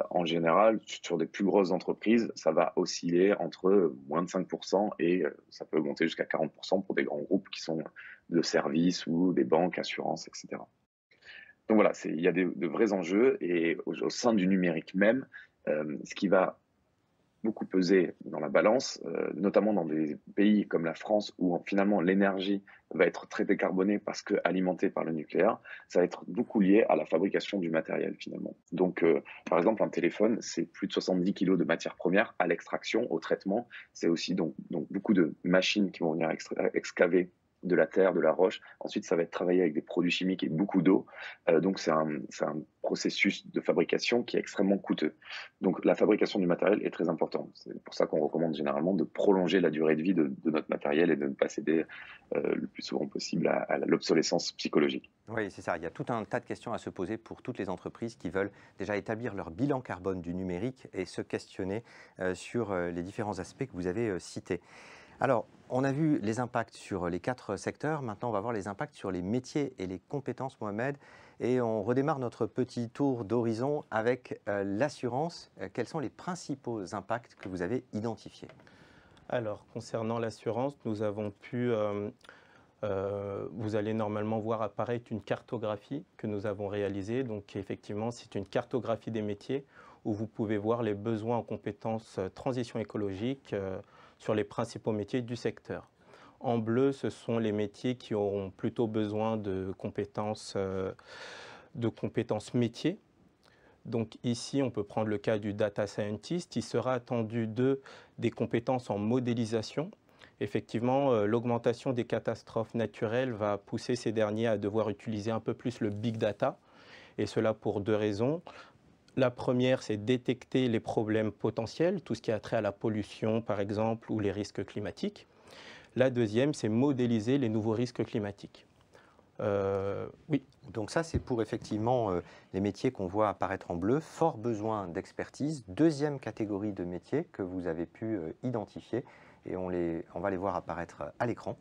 En général, sur des plus grosses entreprises, ça va osciller entre moins de 5% et ça peut augmenter jusqu'à 40% pour des grands groupes qui sont de services ou des banques, assurances, etc. Donc voilà, il y a de vrais enjeux et au sein du numérique même, ce qui va beaucoup peser dans la balance, notamment dans des pays comme la France où finalement l'énergie va être très décarbonée parce qu'alimentée par le nucléaire, ça va être beaucoup lié à la fabrication du matériel finalement. Donc par exemple un téléphone, c'est plus de 70 kg de matières premières à l'extraction, au traitement. C'est aussi donc beaucoup de machines qui vont venir excaver de la terre, de la roche. Ensuite, ça va être travaillé avec des produits chimiques et beaucoup d'eau. Donc, c'est un processus de fabrication qui est extrêmement coûteux. Donc, la fabrication du matériel est très importante. C'est pour ça qu'on recommande généralement de prolonger la durée de vie de notre matériel et de ne pas céder le plus souvent possible à l'obsolescence psychologique. Oui, c'est ça. Il y a tout un tas de questions à se poser pour toutes les entreprises qui veulent déjà établir leur bilan carbone du numérique et se questionner sur les différents aspects que vous avez cités. Alors, on a vu les impacts sur les 4 secteurs. Maintenant, on va voir les impacts sur les métiers et les compétences, Mohamed. Et on redémarre notre petit tour d'horizon avec l'assurance. Quels sont les principaux impacts que vous avez identifiés? Alors, concernant l'assurance, nous avons pu... vous allez normalement voir apparaître une cartographie que nous avons réalisée. Donc, effectivement, c'est une cartographie des métiers où vous pouvez voir les besoins en compétences transition écologique sur les principaux métiers du secteur. En bleu, ce sont les métiers qui auront plutôt besoin de compétences métiers. Donc ici, on peut prendre le cas du data scientist. Il sera attendu des compétences en modélisation. Effectivement, l'augmentation des catastrophes naturelles va pousser ces derniers à devoir utiliser un peu plus le big data. Et cela pour 2 raisons. La première, c'est détecter les problèmes potentiels, tout ce qui a trait à la pollution, par exemple, ou les risques climatiques. La deuxième, c'est modéliser les nouveaux risques climatiques. Oui. Donc ça, c'est pour effectivement les métiers qu'on voit apparaître en bleu. Fort besoin d'expertise. Deuxième catégorie de métiers que vous avez pu identifier et on va les voir apparaître à l'écran.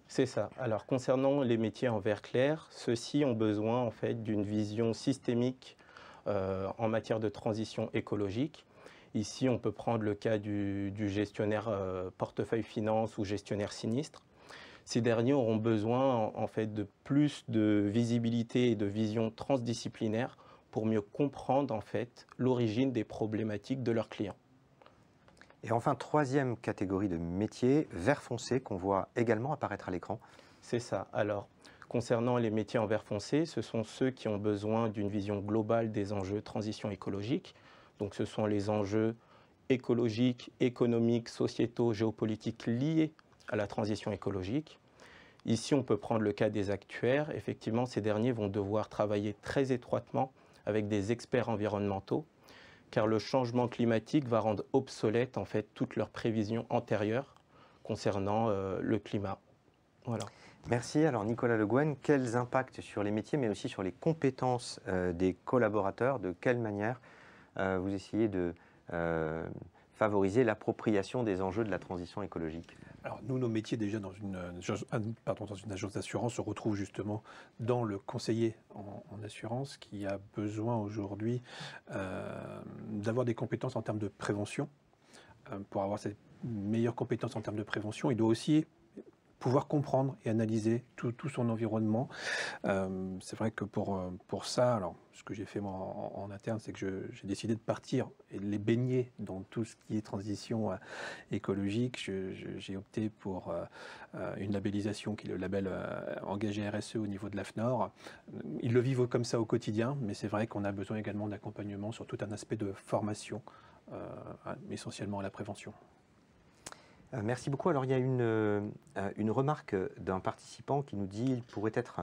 C'est ça. Alors, concernant les métiers en vert clair, ceux-ci ont besoin en fait d'une vision systémique en matière de transition écologique. Ici, on peut prendre le cas du gestionnaire portefeuille finance ou gestionnaire sinistre. Ces derniers auront besoin en fait de plus de visibilité et de vision transdisciplinaire pour mieux comprendre en fait l'origine des problématiques de leurs clients. Et enfin, 3e catégorie de métiers, vert foncé, qu'on voit également apparaître à l'écran. C'est ça. Alors, concernant les métiers en vert foncé, ce sont ceux qui ont besoin d'une vision globale des enjeux transition écologique. Donc ce sont les enjeux écologiques, économiques, sociétaux, géopolitiques liés à la transition écologique. Ici, on peut prendre le cas des actuaires. Effectivement, ces derniers vont devoir travailler très étroitement avec des experts environnementaux, car le changement climatique va rendre obsolète en fait toutes leurs prévisions antérieures concernant le climat. Voilà. Merci. Alors Nicolas Le Guen, quels impacts sur les métiers mais aussi sur les compétences des collaborateurs? De quelle manière vous essayez de favoriser l'appropriation des enjeux de la transition écologique? Alors nous, nos métiers déjà dans une agence d'assurance se retrouvent justement dans le conseiller en assurance qui a besoin aujourd'hui d'avoir des compétences en termes de prévention. Pour avoir cette meilleure compétence en termes de prévention, il doit aussi pouvoir comprendre et analyser tout son environnement. C'est vrai que pour ça, alors ce que j'ai fait moi en interne, c'est que j'ai décidé de partir et de les baigner dans tout ce qui est transition écologique. J'ai opté pour une labellisation qui est le label engagé RSE au niveau de l'AFNOR. Ils le vivent comme ça au quotidien, mais c'est vrai qu'on a besoin également d'accompagnement sur tout un aspect de formation, essentiellement à la prévention. Merci beaucoup. Alors il y a une remarque d'un participant qui nous dit qu'il pourrait être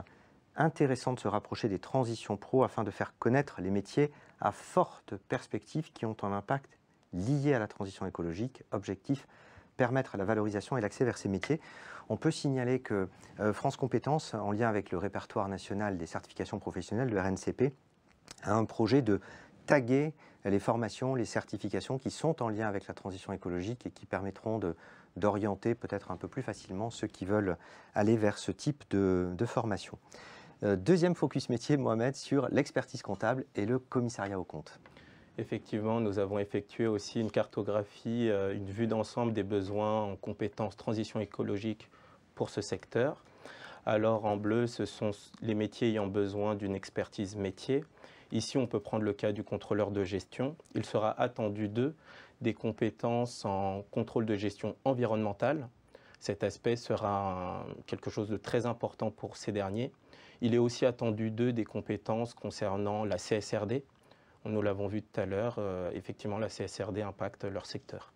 intéressant de se rapprocher des transitions pro afin de faire connaître les métiers à forte perspective qui ont un impact lié à la transition écologique. Objectif, permettre la valorisation et l'accès vers ces métiers. On peut signaler que France Compétences, en lien avec le répertoire national des certifications professionnelles, le RNCP, a un projet de taguer les formations, les certifications qui sont en lien avec la transition écologique et qui permettront d'orienter peut-être un peu plus facilement ceux qui veulent aller vers ce type de formation. Deuxième focus métier, Mohamed, sur l'expertise comptable et le commissariat aux comptes. Effectivement, nous avons effectué aussi une cartographie, une vue d'ensemble des besoins en compétences transition écologique pour ce secteur. Alors en bleu, ce sont les métiers ayant besoin d'une expertise métier. Ici, on peut prendre le cas du contrôleur de gestion. Il sera attendu d'eux des compétences en contrôle de gestion environnementale. Cet aspect sera quelque chose de très important pour ces derniers. Il est aussi attendu d'eux des compétences concernant la CSRD. Nous l'avons vu tout à l'heure, effectivement la CSRD impacte leur secteur.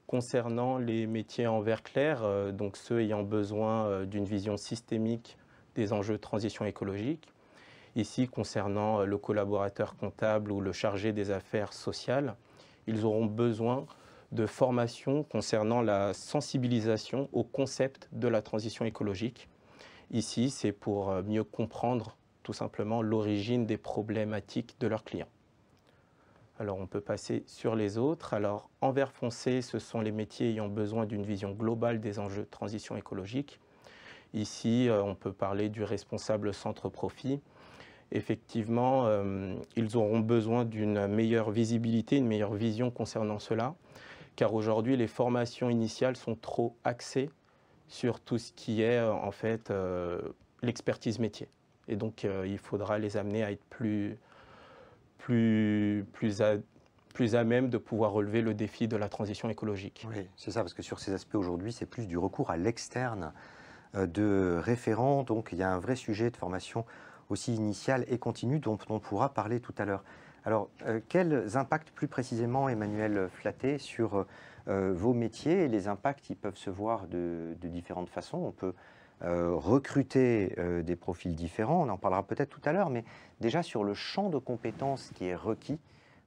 Concernant les métiers en vert clair, donc ceux ayant besoin d'une vision systémique des enjeux de transition écologique, ici concernant le collaborateur comptable ou le chargé des affaires sociales, ils auront besoin de formation concernant la sensibilisation au concept de la transition écologique. Ici, c'est pour mieux comprendre tout simplement l'origine des problématiques de leurs clients. Alors, on peut passer sur les autres. Alors, en vert foncé, ce sont les métiers ayant besoin d'une vision globale des enjeux de transition écologique. Ici, on peut parler du responsable centre-profit. Effectivement, ils auront besoin d'une meilleure visibilité, une meilleure vision concernant cela, car aujourd'hui, les formations initiales sont trop axées sur tout ce qui est en fait l'expertise métier. Et donc, il faudra les amener à être plus à même de pouvoir relever le défi de la transition écologique. Oui, c'est ça, parce que sur ces aspects aujourd'hui, c'est plus du recours à l'externe de référents. Donc, il y a un vrai sujet de formation aussi initiale et continue dont on pourra parler tout à l'heure. Alors, quels impacts plus précisément, Emmanuel Flatté, sur vos métiers? Et les impacts, ils peuvent se voir de différentes façons. On peut recruter des profils différents, on en parlera peut-être tout à l'heure, mais déjà sur le champ de compétences qui est requis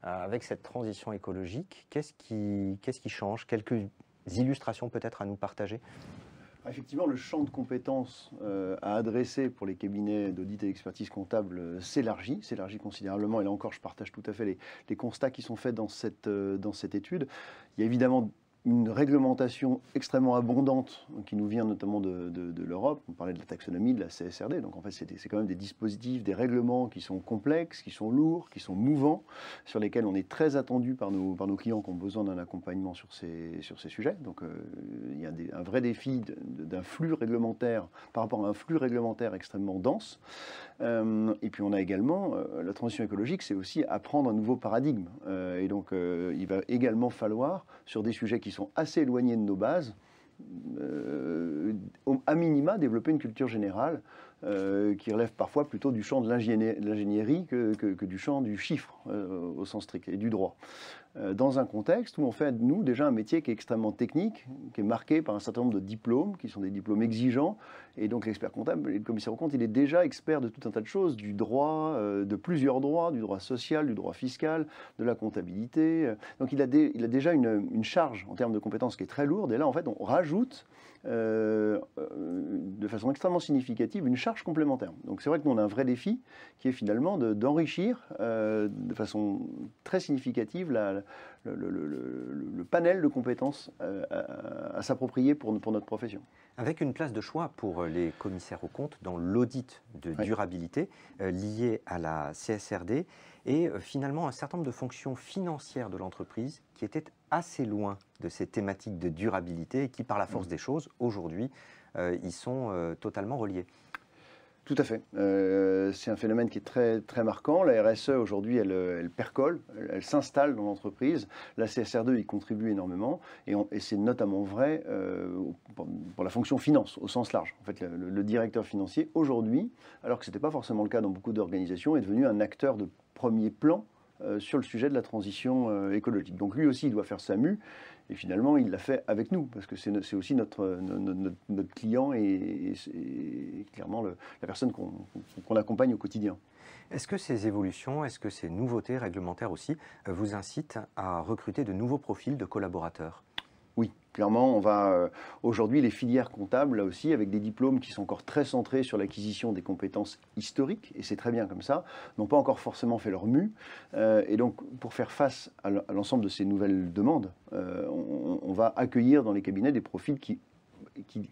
avec cette transition écologique, qu'est-ce qui change? Quelques illustrations peut-être à nous partager? Effectivement, le champ de compétences à adresser pour les cabinets d'audit et d'expertise comptable s'élargit considérablement. Et là encore, je partage tout à fait les constats qui sont faits dans cette étude. Il y a évidemment une réglementation extrêmement abondante qui nous vient notamment de l'Europe. On parlait de la taxonomie, de la CSRD. Donc en fait, c'est quand même des dispositifs, des règlements qui sont complexes, qui sont lourds, qui sont mouvants, sur lesquels on est très attendu par nos clients qui ont besoin d'un accompagnement sur ces sujets. Donc il y a un vrai défi d'un flux réglementaire par rapport à un flux réglementaire extrêmement dense. Et puis on a également la transition écologique, c'est aussi apprendre un nouveau paradigme. Et donc il va également falloir, sur des sujets qui sont assez éloignés de nos bases, à minima développer une culture générale qui relève parfois plutôt du champ de l'ingénierie que du champ du chiffre au sens strict et du droit. Dans un contexte où on fait, nous, déjà un métier qui est extrêmement technique, qui est marqué par un certain nombre de diplômes, qui sont des diplômes exigeants, et donc l'expert comptable et le commissaire aux comptes, il est déjà expert de tout un tas de choses, du droit, de plusieurs droits, du droit social, du droit fiscal, de la comptabilité. Donc il a déjà une charge en termes de compétences qui est très lourde, et là, en fait, on rajoute de façon extrêmement significative une charge complémentaire. Donc c'est vrai que nous on a un vrai défi qui est finalement d'enrichir de façon très significative le panel de compétences à s'approprier pour notre profession. Avec une place de choix pour les commissaires aux comptes dans l'audit de durabilité lié à la CSRD et finalement un certain nombre de fonctions financières de l'entreprise qui étaient assez loin de ces thématiques de durabilité et qui, par la force des choses, aujourd'hui, y sont totalement reliés. Tout à fait. C'est un phénomène qui est très, très marquant. La RSE, aujourd'hui, elle percole, elle s'installe dans l'entreprise. La CSR2 y contribue énormément. Et c'est notamment vrai pour la fonction finance, au sens large. En fait, le directeur financier, aujourd'hui, alors que ce n'était pas forcément le cas dans beaucoup d'organisations, est devenu un acteur de premier plan sur le sujet de la transition écologique. Donc lui aussi, il doit faire sa mue. Et finalement, il l'a fait avec nous, parce que c'est aussi notre client et clairement la personne qu'on accompagne au quotidien. Est-ce que ces évolutions, est-ce que ces nouveautés réglementaires aussi vous incitent à recruter de nouveaux profils de collaborateurs ? Oui, clairement, on va aujourd'hui les filières comptables, là aussi, avec des diplômes qui sont encore très centrés sur l'acquisition des compétences historiques, et c'est très bien comme ça, n'ont pas encore forcément fait leur mue. Et donc, pour faire face à l'ensemble de ces nouvelles demandes, on va accueillir dans les cabinets des profils qui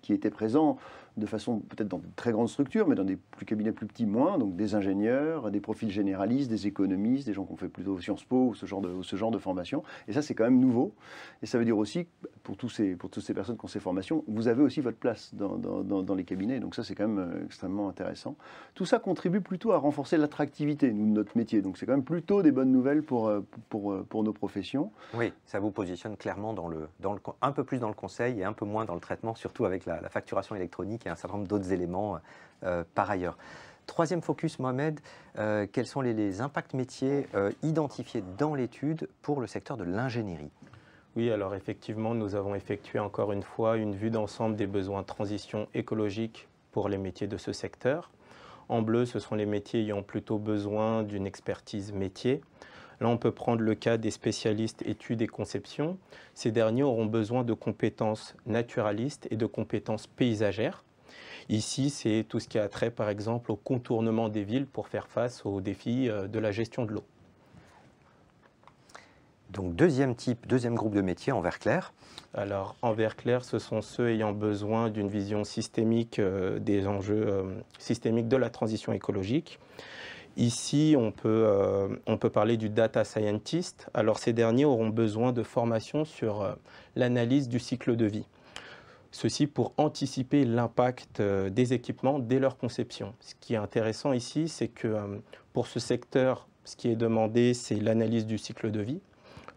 étaient présents de façon peut-être dans de très grandes structures, mais dans des cabinets plus petits moins, donc des ingénieurs, des profils généralistes, des économistes, des gens qui ont fait plutôt Sciences Po ou ce genre de formation. Et ça, c'est quand même nouveau. Et ça veut dire aussi pour toutes ces personnes qui ont ces formations, vous avez aussi votre place dans les cabinets. Donc ça, c'est quand même extrêmement intéressant. Tout ça contribue plutôt à renforcer l'attractivité de notre métier. Donc c'est quand même plutôt des bonnes nouvelles pour nos professions. Oui, ça vous positionne clairement un peu plus dans le conseil et un peu moins dans le traitement, surtout avec la facturation électronique et un certain nombre d'autres éléments par ailleurs. Troisième focus, Mohamed, quels sont les impacts métiers identifiés dans l'étude pour le secteur de l'ingénierie? Oui, alors effectivement, nous avons effectué encore une fois une vue d'ensemble des besoins de transition écologique pour les métiers de ce secteur. En bleu, ce sont les métiers ayant plutôt besoin d'une expertise métier. Là, on peut prendre le cas des spécialistes études et conception. Ces derniers auront besoin de compétences naturalistes et de compétences paysagères. Ici, c'est tout ce qui a trait, par exemple, au contournement des villes pour faire face aux défis de la gestion de l'eau. Donc, deuxième groupe de métiers en vert clair. Alors, en vert clair, ce sont ceux ayant besoin d'une vision systémique des enjeux systémiques de la transition écologique. Ici, on peut parler du data scientist. Alors, ces derniers auront besoin de formation sur l'analyse du cycle de vie. Ceci pour anticiper l'impact des équipements dès leur conception. Ce qui est intéressant ici, c'est que pour ce secteur, ce qui est demandé, c'est l'analyse du cycle de vie.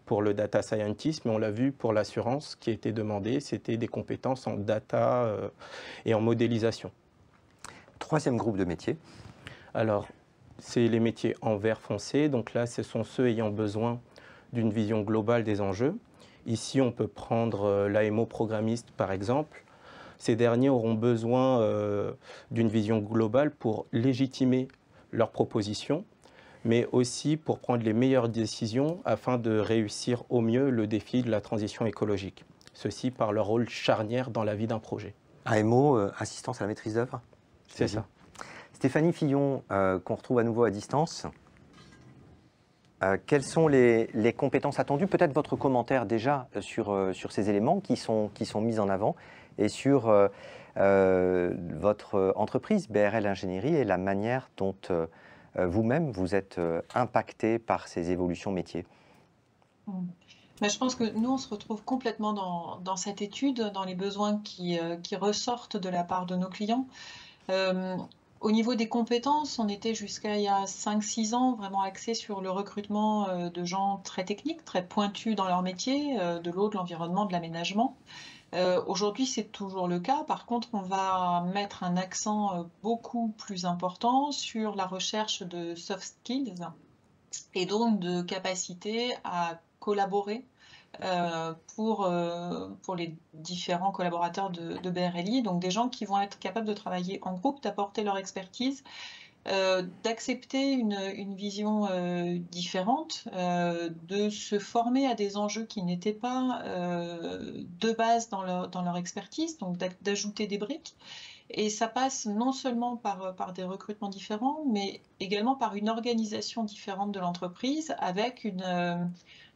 Pour le data scientist, mais on l'a vu pour l'assurance, ce qui était demandé, c'était des compétences en data et en modélisation. Troisième groupe de métiers. Alors, c'est les métiers en vert foncé. Donc là, ce sont ceux ayant besoin d'une vision globale des enjeux. Ici, on peut prendre l'AMO programmiste, par exemple. Ces derniers auront besoin d'une vision globale pour légitimer leurs propositions, mais aussi pour prendre les meilleures décisions afin de réussir au mieux le défi de la transition écologique. Ceci par leur rôle charnière dans la vie d'un projet. AMO, assistance à la maîtrise d'œuvre. C'est ça. Stéphanie Fillon, qu'on retrouve à nouveau à distance. Quelles sont les compétences attendues? Peut-être votre commentaire déjà sur ces éléments qui sont mis en avant et sur votre entreprise BRL Ingénierie et la manière dont vous-même vous êtes impacté par ces évolutions métiers. Mais je pense que nous, on se retrouve complètement dans cette étude, dans les besoins qui ressortent de la part de nos clients. Au niveau des compétences, on était jusqu'à il y a 5-6 ans vraiment axé sur le recrutement de gens très techniques, très pointus dans leur métier, de l'eau, de l'environnement, de l'aménagement. Aujourd'hui, c'est toujours le cas. Par contre, on va mettre un accent beaucoup plus important sur la recherche de soft skills et donc de capacité à collaborer pour les différents collaborateurs de BRLI, donc des gens qui vont être capables de travailler en groupe, d'apporter leur expertise, d'accepter une vision différente, de se former à des enjeux qui n'étaient pas de base dans leur expertise, donc d'ajouter des briques. Et ça passe non seulement par des recrutements différents, mais également par une organisation différente de l'entreprise avec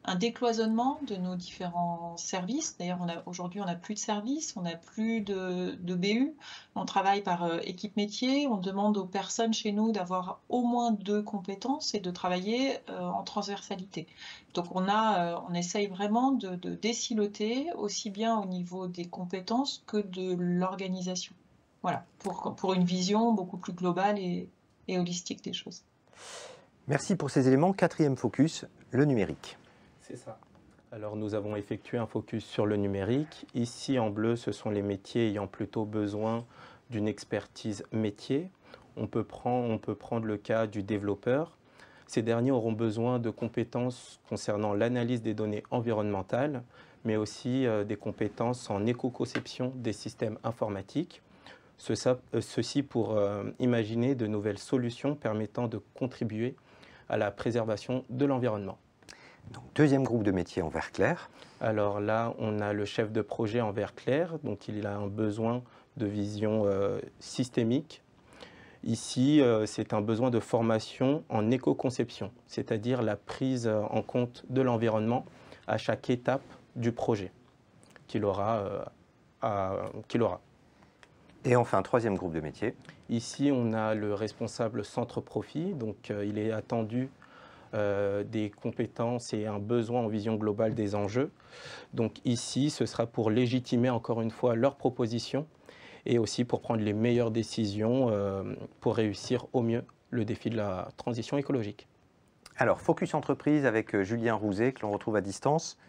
un décloisonnement de nos différents services. D'ailleurs, aujourd'hui, on n'a plus de services, on n'a plus de BU. On travaille par équipe métier. On demande aux personnes chez nous d'avoir au moins 2 compétences et de travailler en transversalité. Donc, on essaye vraiment de désiloter aussi bien au niveau des compétences que de l'organisation. Voilà, pour une vision beaucoup plus globale et holistique des choses. Merci pour ces éléments. Quatrième focus, le numérique. C'est ça. Alors nous avons effectué un focus sur le numérique. Ici en bleu, ce sont les métiers ayant plutôt besoin d'une expertise métier. On peut prendre le cas du développeur. Ces derniers auront besoin de compétences concernant l'analyse des données environnementales, mais aussi des compétences en éco-conception des systèmes informatiques. Ceci pour imaginer de nouvelles solutions permettant de contribuer à la préservation de l'environnement. Donc, deuxième groupe de métiers en vert clair. Alors là, on a le chef de projet en vert clair, donc il a un besoin de vision systémique. Ici, c'est un besoin de formation en éco-conception, c'est-à-dire la prise en compte de l'environnement à chaque étape du projet qu'il aura. Et enfin, troisième groupe de métiers. Ici, on a le responsable centre profit, donc il est attendu des compétences et un besoin en vision globale des enjeux. Donc ici, ce sera pour légitimer encore une fois leurs propositions et aussi pour prendre les meilleures décisions pour réussir au mieux le défi de la transition écologique. Alors, Focus Entreprise avec Julien Rouzet, que l'on retrouve à distance.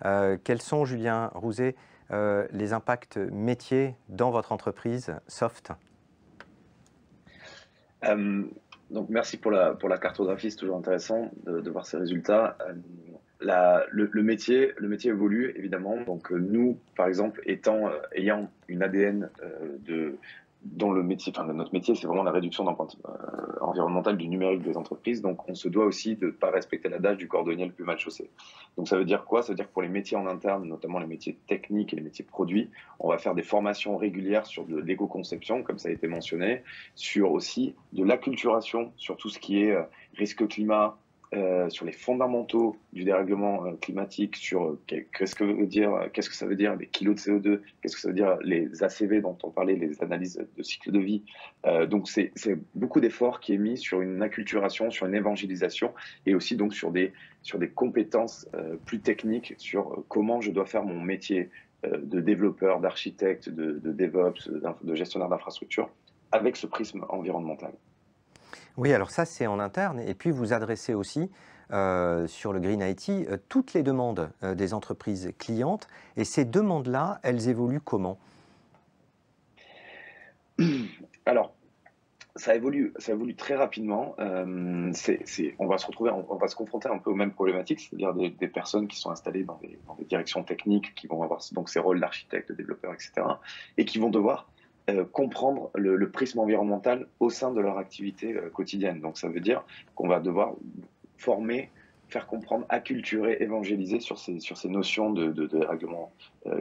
Quels sont, Julien Rouzet, les impacts métiers dans votre entreprise Soft? Donc merci pour la cartographie, c'est toujours intéressant de voir ces résultats. Le métier évolue évidemment. Donc nous, par exemple, ayant une ADN dont notre métier, c'est vraiment la réduction d'empreinte environnementale du numérique des entreprises. Donc on se doit aussi de ne pas respecter l'adage du cordonnier le plus mal chaussé. Donc ça veut dire quoi? Ça veut dire que pour les métiers en interne, notamment les métiers techniques et les métiers produits, on va faire des formations régulières sur de l'éco-conception, comme ça a été mentionné, sur aussi de l'acculturation, sur tout ce qui est risque climat, sur les fondamentaux du dérèglement climatique, sur qu'est-ce que ça veut dire les kilos de CO2, qu'est-ce que ça veut dire les ACV dont on parlait, les analyses de cycle de vie. Donc c'est beaucoup d'efforts qui est mis sur une acculturation, sur une évangélisation et aussi donc sur des compétences plus techniques sur comment je dois faire mon métier de développeur, d'architecte, de DevOps, de gestionnaire d'infrastructure avec ce prisme environnemental. Oui, alors ça, c'est en interne. Et puis, vous adressez aussi sur le Green IT toutes les demandes des entreprises clientes. Et ces demandes-là, elles évoluent comment? Alors, ça évolue très rapidement. On va se confronter un peu aux mêmes problématiques, c'est-à-dire des personnes qui sont installées dans des directions techniques, qui vont avoir donc ces rôles d'architecte, de développeur, etc., et qui vont devoir comprendre le prisme environnemental au sein de leur activité quotidienne. Donc ça veut dire qu'on va devoir former, faire comprendre, acculturer, évangéliser sur ces notions de règlement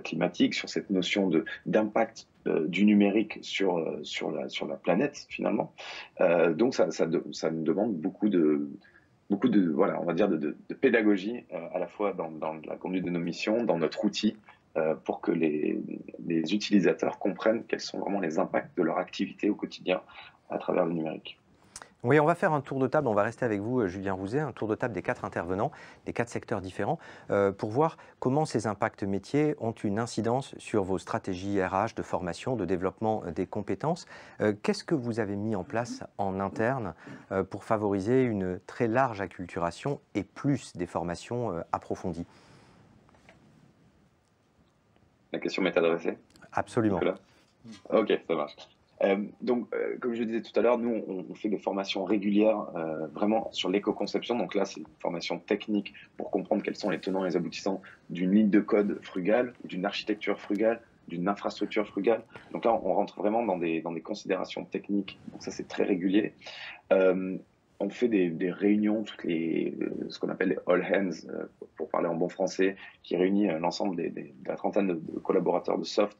climatique, sur cette notion d'impact du numérique sur la planète finalement. Donc ça nous demande beaucoup de voilà, on va dire de pédagogie à la fois dans la conduite de nos missions, dans notre outil, pour que les utilisateurs comprennent quels sont vraiment les impacts de leur activité au quotidien à travers le numérique. Oui, on va faire un tour de table, on va rester avec vous, Julien Rouzet, un tour de table des 4 intervenants, des 4 secteurs différents, pour voir comment ces impacts métiers ont une incidence sur vos stratégies RH de formation, de développement des compétences. Qu'est-ce que vous avez mis en place en interne pour favoriser une très large acculturation et plus des formations approfondies? La question m'est adressée? Absolument. Nicolas? Ok, ça marche. Donc, comme je le disais tout à l'heure, nous, on fait des formations régulières vraiment sur l'éco-conception. Donc là, c'est une formation technique pour comprendre quels sont les tenants et les aboutissants d'une ligne de code frugale, d'une architecture frugale, d'une infrastructure frugale. Donc là, on rentre vraiment dans des considérations techniques. Donc ça, c'est très régulier. On fait des réunions, ce qu'on appelle les all hands, pour parler en bon français, qui réunit l'ensemble de la trentaine de collaborateurs de Soft,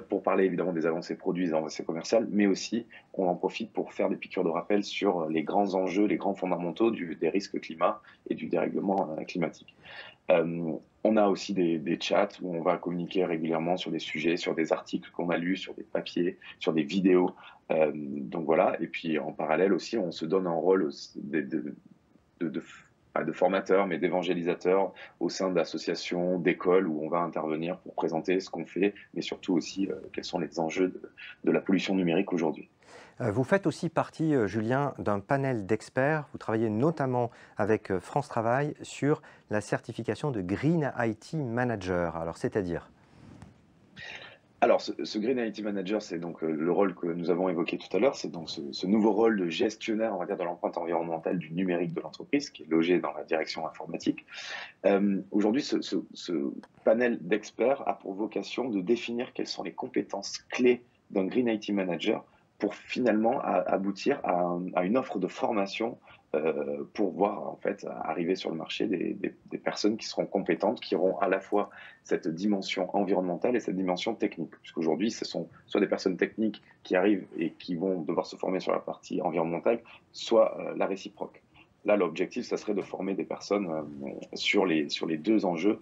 pour parler évidemment des avancées produits, des avancées commerciales, mais aussi on en profite pour faire des piqûres de rappel sur les grands enjeux, les grands fondamentaux des risques climat et du dérèglement climatique. On a aussi des chats où on va communiquer régulièrement sur des sujets, sur des articles qu'on a lus, sur des papiers, sur des vidéos. Donc voilà, et puis en parallèle aussi, on se donne un rôle pas de formateurs, mais d'évangélisateurs au sein d'associations, d'écoles où on va intervenir pour présenter ce qu'on fait, mais surtout aussi quels sont les enjeux de la pollution numérique aujourd'hui. Vous faites aussi partie, Julien, d'un panel d'experts. Vous travaillez notamment avec France Travail sur la certification de Green IT Manager. Alors, c'est-à-dire? Alors, ce Green IT Manager, c'est donc le rôle que nous avons évoqué tout à l'heure. C'est donc ce nouveau rôle de gestionnaire, on va dire, de l'empreinte environnementale du numérique de l'entreprise, qui est logé dans la direction informatique. Aujourd'hui, ce panel d'experts a pour vocation de définir quelles sont les compétences clés d'un Green IT Manager pour finalement aboutir à une offre de formation pour voir en fait arriver sur le marché des personnes qui seront compétentes, qui auront à la fois cette dimension environnementale et cette dimension technique. Puisqu'aujourd'hui, ce sont soit des personnes techniques qui arrivent et qui vont devoir se former sur la partie environnementale, soit la réciproque. Là, l'objectif, ça serait de former des personnes sur les deux enjeux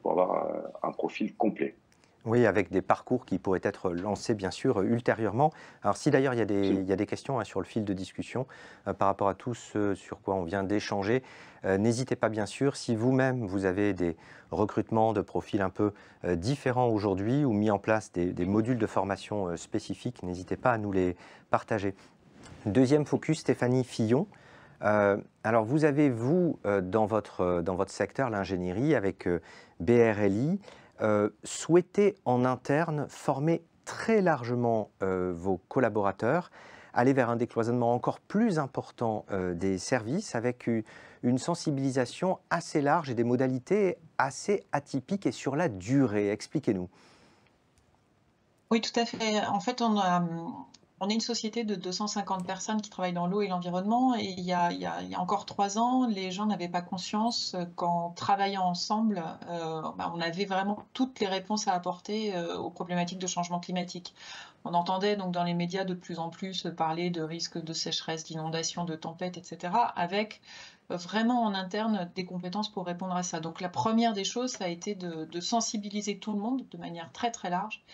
pour avoir un profil complet. Oui, avec des parcours qui pourraient être lancés, bien sûr, ultérieurement. Alors, si d'ailleurs il y a des questions sur le fil de discussion par rapport à tout ce sur quoi on vient d'échanger, n'hésitez pas, bien sûr, si vous-même vous avez des recrutements de profils un peu différents aujourd'hui ou mis en place des modules de formation spécifiques, n'hésitez pas à nous les partager. Deuxième focus, Stéphanie Fillon. Alors, vous avez, vous, dans votre secteur, l'ingénierie, avec BRLI, souhaitez en interne former très largement vos collaborateurs, aller vers un décloisonnement encore plus important des services avec une sensibilisation assez large et des modalités assez atypiques et sur la durée. Expliquez-nous. Oui, tout à fait. En fait, on est une société de 250 personnes qui travaillent dans l'eau et l'environnement, et il y a encore 3 ans, les gens n'avaient pas conscience qu'en travaillant ensemble, on avait vraiment toutes les réponses à apporter aux problématiques de changement climatique. On entendait donc dans les médias de plus en plus parler de risques de sécheresse, d'inondations, de tempêtes, etc., avec vraiment en interne des compétences pour répondre à ça. Donc la première des choses, ça a été de sensibiliser tout le monde de manière très très large,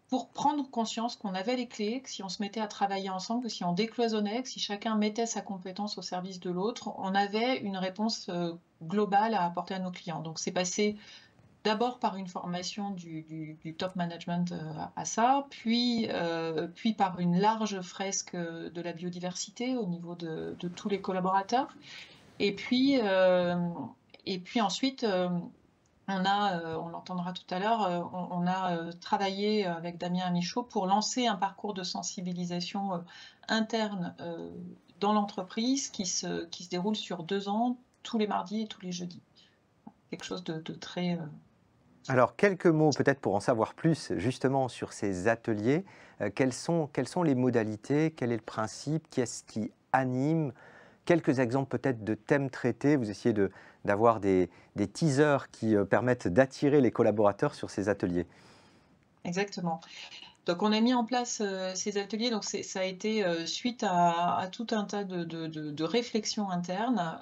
pour prendre conscience qu'on avait les clés, que si on se mettait à travailler ensemble, que si on décloisonnait, que si chacun mettait sa compétence au service de l'autre, on avait une réponse globale à apporter à nos clients. Donc c'est passé d'abord par une formation du top management à ça, puis par une large fresque de la biodiversité au niveau de tous les collaborateurs. Et puis ensuite, on l'entendra tout à l'heure, on a travaillé avec Damien Michaud pour lancer un parcours de sensibilisation interne dans l'entreprise qui se déroule sur 2 ans, tous les mardis et tous les jeudis. Quelque chose de très... Alors, quelques mots peut-être pour en savoir plus justement sur ces ateliers. Quelles sont les modalités? Quel est le principe? Qui est-ce qui anime? Quelques exemples peut-être de thèmes traités. Vous essayez d'avoir des teasers qui permettent d'attirer les collaborateurs sur ces ateliers. Exactement. Donc on a mis en place ces ateliers, donc ça a été suite à tout un tas de réflexions internes.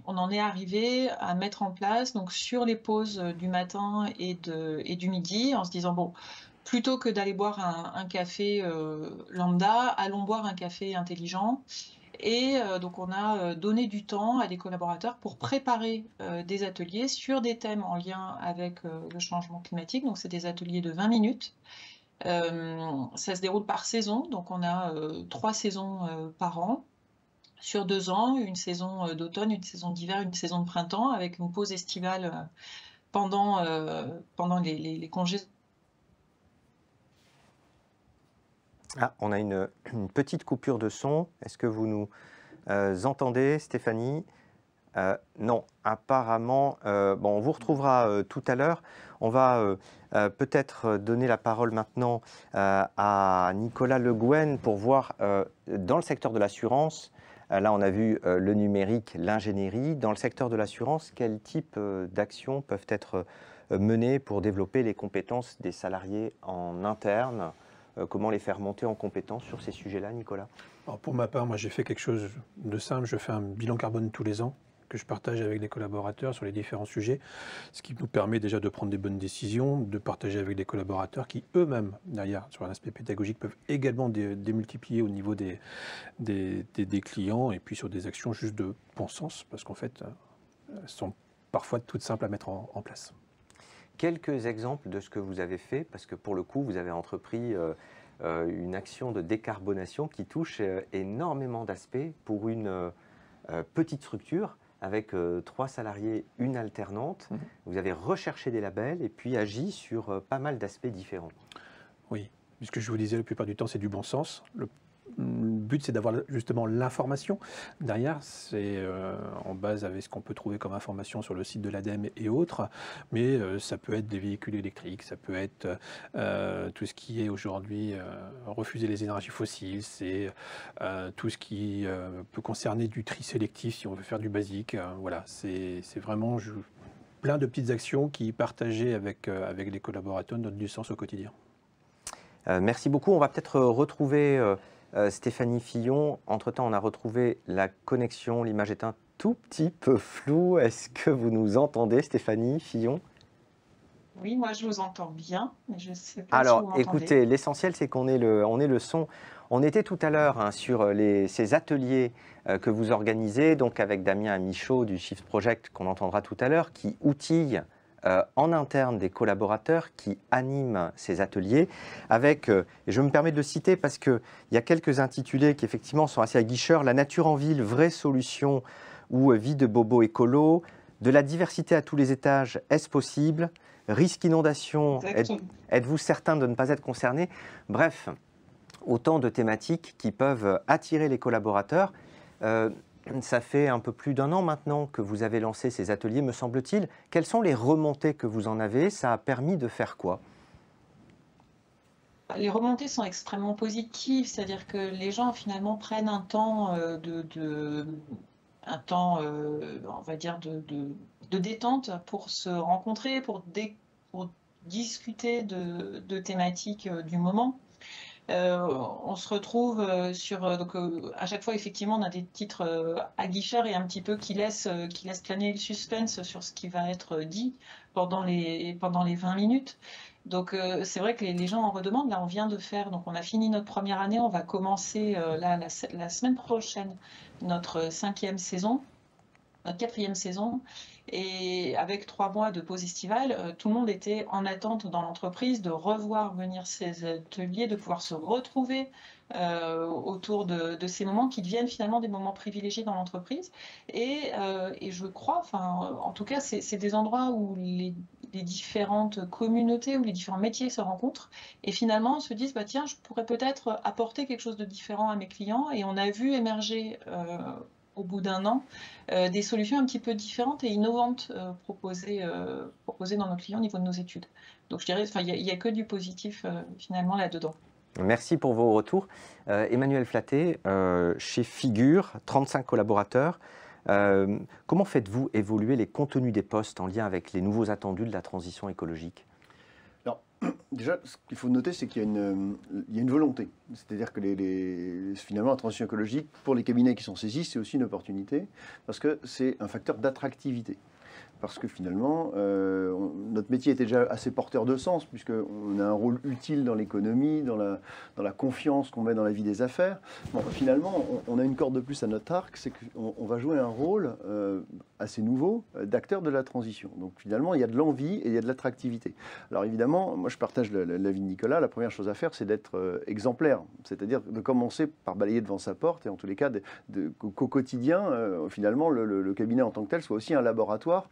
On en est arrivé à mettre en place donc sur les pauses du matin et du midi, en se disant bon, plutôt que d'aller boire un café lambda, allons boire un café intelligent. Et donc on a donné du temps à des collaborateurs pour préparer des ateliers sur des thèmes en lien avec le changement climatique. Donc c'est des ateliers de 20 minutes. Ça se déroule par saison, donc on a 3 saisons par an, sur 2 ans, une saison d'automne, une saison d'hiver, une saison de printemps, avec une pause estivale pendant les congés. Ah, on a une petite coupure de son. Est-ce que vous nous entendez, Stéphanie? Non, apparemment. Bon, on vous retrouvera tout à l'heure. On va peut-être donner la parole maintenant à Nicolas Le Gouen pour voir dans le secteur de l'assurance. Là, on a vu le numérique, l'ingénierie. Dans le secteur de l'assurance, quel type d'actions peuvent être menées pour développer les compétences des salariés en interne? Comment les faire monter en compétences sur ces sujets-là, Nicolas? Alors pour ma part, moi j'ai fait quelque chose de simple. Je fais un bilan carbone tous les ans que je partage avec les collaborateurs sur les différents sujets, ce qui nous permet déjà de prendre des bonnes décisions, de partager avec les collaborateurs qui eux-mêmes, derrière, sur un aspect pédagogique, peuvent également démultiplier au niveau des clients et puis sur des actions juste de bon sens, parce qu'en fait, elles sont parfois toutes simples à mettre en place. Quelques exemples de ce que vous avez fait, parce que pour le coup, vous avez entrepris une action de décarbonation qui touche énormément d'aspects pour une petite structure avec 3 salariés, une alternante. Vous avez recherché des labels et puis agi sur pas mal d'aspects différents. Oui, puisque je vous disais, la plupart du temps, c'est du bon sens. Le but, c'est d'avoir justement l'information. Derrière, c'est en base avec ce qu'on peut trouver comme information sur le site de l'ADEME et autres, mais ça peut être des véhicules électriques, ça peut être tout ce qui est aujourd'hui refuser les énergies fossiles, c'est tout ce qui peut concerner du tri sélectif si on veut faire du basique. Voilà, c'est vraiment plein de petites actions qui, partagées avec les collaborateurs, donnent du sens au quotidien. Merci beaucoup. On va peut-être retrouver Stéphanie Fillon. Entre-temps, on a retrouvé la connexion. L'image est un tout petit peu floue. Est-ce que vous nous entendez, Stéphanie Fillon? Oui, moi je vous entends bien, mais je ne sais pas si vous Alors, m'entendez. écoutez, l'essentiel, c'est qu'on ait le son. On était tout à l'heure sur ces ateliers que vous organisez, donc avec Damien Michaud du Shift Project, qu'on entendra tout à l'heure, qui outille en interne des collaborateurs qui animent ces ateliers, avec, et je me permets de le citer parce qu'il y a quelques intitulés qui effectivement sont assez aguicheurs, la nature en ville, vraie solution ou vie de bobo écolo, de la diversité à tous les étages, est-ce possible ? Risque inondation, êtes-vous certain de ne pas être concerné? Bref, autant de thématiques qui peuvent attirer les collaborateurs. Ça fait un peu plus d'un an maintenant que vous avez lancé ces ateliers, me semble-t-il. Quelles sont les remontées que vous en avez? Ça a permis de faire quoi? Les remontées sont extrêmement positives, c'est-à-dire que les gens finalement prennent un temps on va dire, de détente pour se rencontrer, pour discuter de thématiques du moment. On se retrouve à chaque fois, effectivement, on a des titres aguicheurs et un petit peu qui laissent planer le suspense sur ce qui va être dit pendant les 20 minutes. Donc, c'est vrai que les gens en redemandent. Là, on vient de faire, donc on a fini notre première année, on va commencer la semaine prochaine notre 5e saison. Notre 4e saison, et avec 3 mois de pause estivale, tout le monde était en attente dans l'entreprise de revoir venir ces ateliers, de pouvoir se retrouver autour de ces moments qui deviennent finalement des moments privilégiés dans l'entreprise. Et je crois, en tout cas, c'est des endroits où les différentes communautés, où les différents métiers se rencontrent et finalement se disent, bah, tiens, je pourrais peut-être apporter quelque chose de différent à mes clients. Et on a vu émerger au bout d'un an, des solutions un petit peu différentes et innovantes proposées dans nos clients au niveau de nos études. Donc je dirais, il n'y a que du positif finalement là-dedans. Merci pour vos retours. Emmanuel Flatté, chez Figure, 35 collaborateurs. Comment faites-vous évoluer les contenus des postes en lien avec les nouveaux attendus de la transition écologique? Alors, déjà, ce qu'il faut noter, c'est qu'il y a une volonté. C'est-à-dire que finalement, la transition écologique, pour les cabinets qui sont saisis, c'est aussi une opportunité, parce que c'est un facteur d'attractivité. Parce que finalement, notre métier était déjà assez porteur de sens, puisqu'on a un rôle utile dans l'économie, dans la confiance qu'on met dans la vie des affaires. Bon, finalement, on a une corde de plus à notre arc, c'est qu'on va jouer un rôle assez nouveau d'acteur de la transition. Donc finalement, il y a de l'envie et il y a de l'attractivité. Alors évidemment, moi je partage l'avis de Nicolas, la première chose à faire, c'est d'être exemplaire. C'est-à-dire de commencer par balayer devant sa porte, et en tous les cas, qu'au quotidien, finalement, le cabinet en tant que tel soit aussi un laboratoire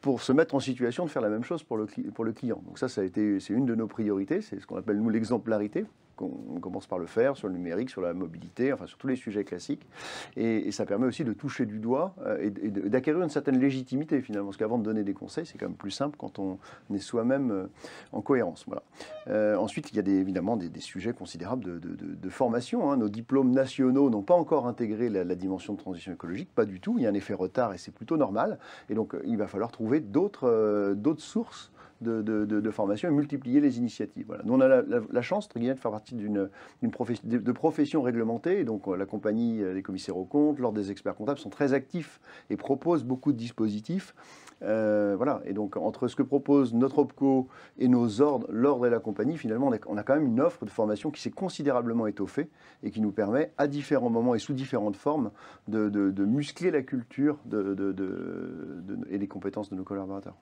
pour se mettre en situation de faire la même chose pour le client. Donc c'est une de nos priorités, c'est ce qu'on appelle nous l'exemplarité. On commence par le faire sur le numérique, sur la mobilité, enfin sur tous les sujets classiques. Et ça permet aussi de toucher du doigt et d'acquérir une certaine légitimité finalement. Parce qu'avant de donner des conseils, c'est quand même plus simple quand on est soi-même en cohérence. Voilà. Ensuite, il y a évidemment des sujets considérables de formation. Hein. Nos diplômes nationaux n'ont pas encore intégré la dimension de transition écologique, pas du tout. Il y a un effet retard et c'est plutôt normal. Et donc, il va falloir trouver d'autres sources de formation et multiplier les initiatives. Voilà. Nous, on a la chance, entre guillemets, de faire partie de professions réglementées. Et donc, la compagnie, les commissaires aux comptes, l'ordre des experts comptables sont très actifs et proposent beaucoup de dispositifs. Voilà. Et donc, entre ce que propose notre OPCO et nos ordres, l'ordre et la compagnie, finalement, on a quand même une offre de formation qui s'est considérablement étoffée et qui nous permet, à différents moments et sous différentes formes, de muscler la culture et les compétences de nos collaborateurs.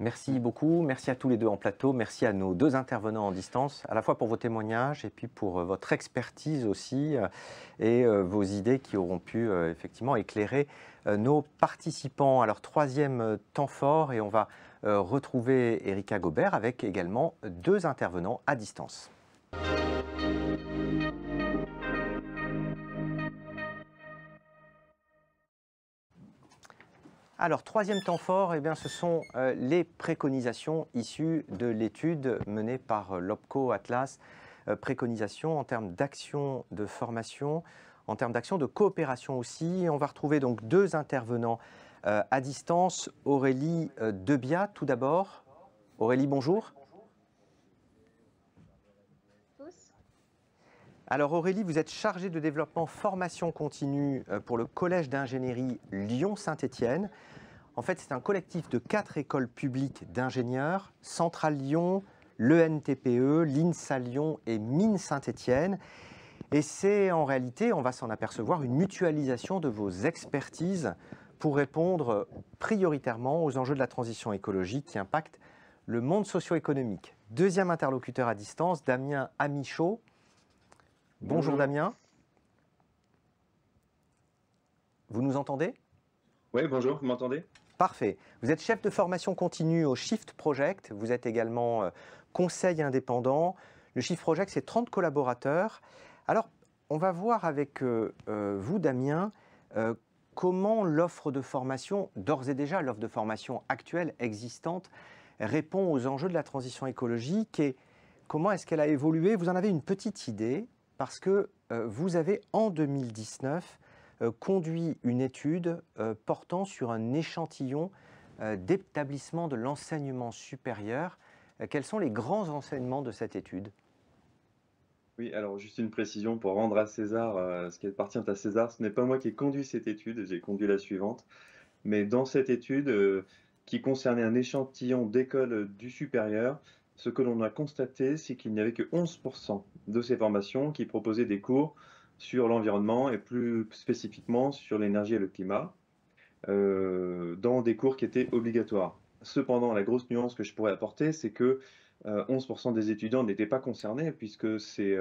Merci beaucoup, merci à tous les deux en plateau, merci à nos deux intervenants en distance, à la fois pour vos témoignages et puis pour votre expertise aussi et vos idées qui auront pu effectivement éclairer nos participants. Alors, troisième temps fort, et on va retrouver Erika Gobert avec également deux intervenants à distance. Alors, troisième temps fort, eh bien, ce sont les préconisations issues de l'étude menée par l'OPCO Atlas. Préconisations en termes d'action de formation, en termes d'action de coopération aussi. On va retrouver donc deux intervenants à distance. Aurélie Debiat, tout d'abord. Aurélie, bonjour. Alors Aurélie, vous êtes chargée de développement formation continue pour le Collège d'ingénierie Lyon-Saint-Étienne. En fait, c'est un collectif de 4 écoles publiques d'ingénieurs, Centrale Lyon, l'ENTPE, l'INSA Lyon et Mines Saint-Étienne. Et c'est en réalité, on va s'en apercevoir, une mutualisation de vos expertises pour répondre prioritairement aux enjeux de la transition écologique qui impactent le monde socio-économique. Deuxième interlocuteur à distance, Damien Amichaud. Bonjour Damien. Vous nous entendez? Oui, bonjour, vous m'entendez? Parfait. Vous êtes chef de formation continue au Shift Project. Vous êtes également conseil indépendant. Le Shift Project, c'est 30 collaborateurs. Alors, on va voir avec vous, Damien, comment l'offre de formation, d'ores et déjà l'offre de formation actuelle, existante, répond aux enjeux de la transition écologique et comment est-ce qu'elle a évolué. Vous en avez une petite idée parce que vous avez, en 2019, conduit une étude portant sur un échantillon d'établissements de l'enseignement supérieur. Quels sont les grands enseignements de cette étude? Oui, alors juste une précision pour rendre à César ce qui appartient à César. Ce n'est pas moi qui ai conduit cette étude, j'ai conduit la suivante. Mais dans cette étude qui concernait un échantillon d'écoles du supérieur, ce que l'on a constaté, c'est qu'il n'y avait que 11% de ces formations qui proposaient des cours sur l'environnement et plus spécifiquement sur l'énergie et le climat, dans des cours qui étaient obligatoires. Cependant, la grosse nuance que je pourrais apporter, c'est que 11% des étudiants n'étaient pas concernés puisque ces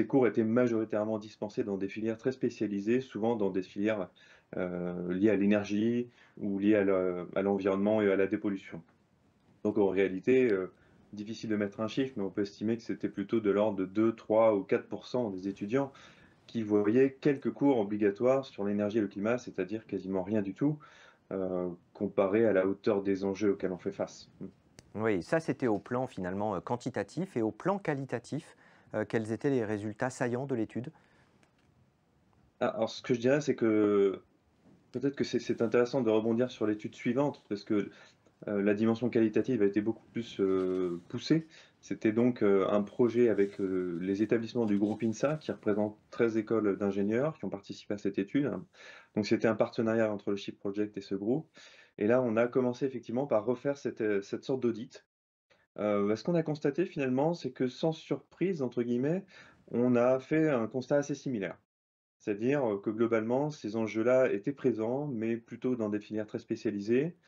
cours étaient majoritairement dispensés dans des filières très spécialisées, souvent dans des filières liées à l'énergie ou liées à l'environnement et à la dépollution. Donc en réalité, difficile de mettre un chiffre, mais on peut estimer que c'était plutôt de l'ordre de 2, 3 ou 4% des étudiants qui voyaient quelques cours obligatoires sur l'énergie et le climat, c'est-à-dire quasiment rien du tout, comparé à la hauteur des enjeux auxquels on fait face. Oui, ça c'était au plan finalement quantitatif et au plan qualitatif. Quels étaient les résultats saillants de l'étude? Alors ce que je dirais, c'est que peut-être que c'est intéressant de rebondir sur l'étude suivante, parce que la dimension qualitative a été beaucoup plus poussée. C'était donc un projet avec les établissements du groupe INSA, qui représentent 13 écoles d'ingénieurs qui ont participé à cette étude. Donc c'était un partenariat entre le Shift Project et ce groupe. Et là, on a commencé effectivement par refaire cette sorte d'audit. Ce qu'on a constaté finalement, c'est que sans surprise, entre guillemets, on a fait un constat assez similaire. C'est-à-dire que globalement, ces enjeux-là étaient présents, mais plutôt dans des filières très spécialisées.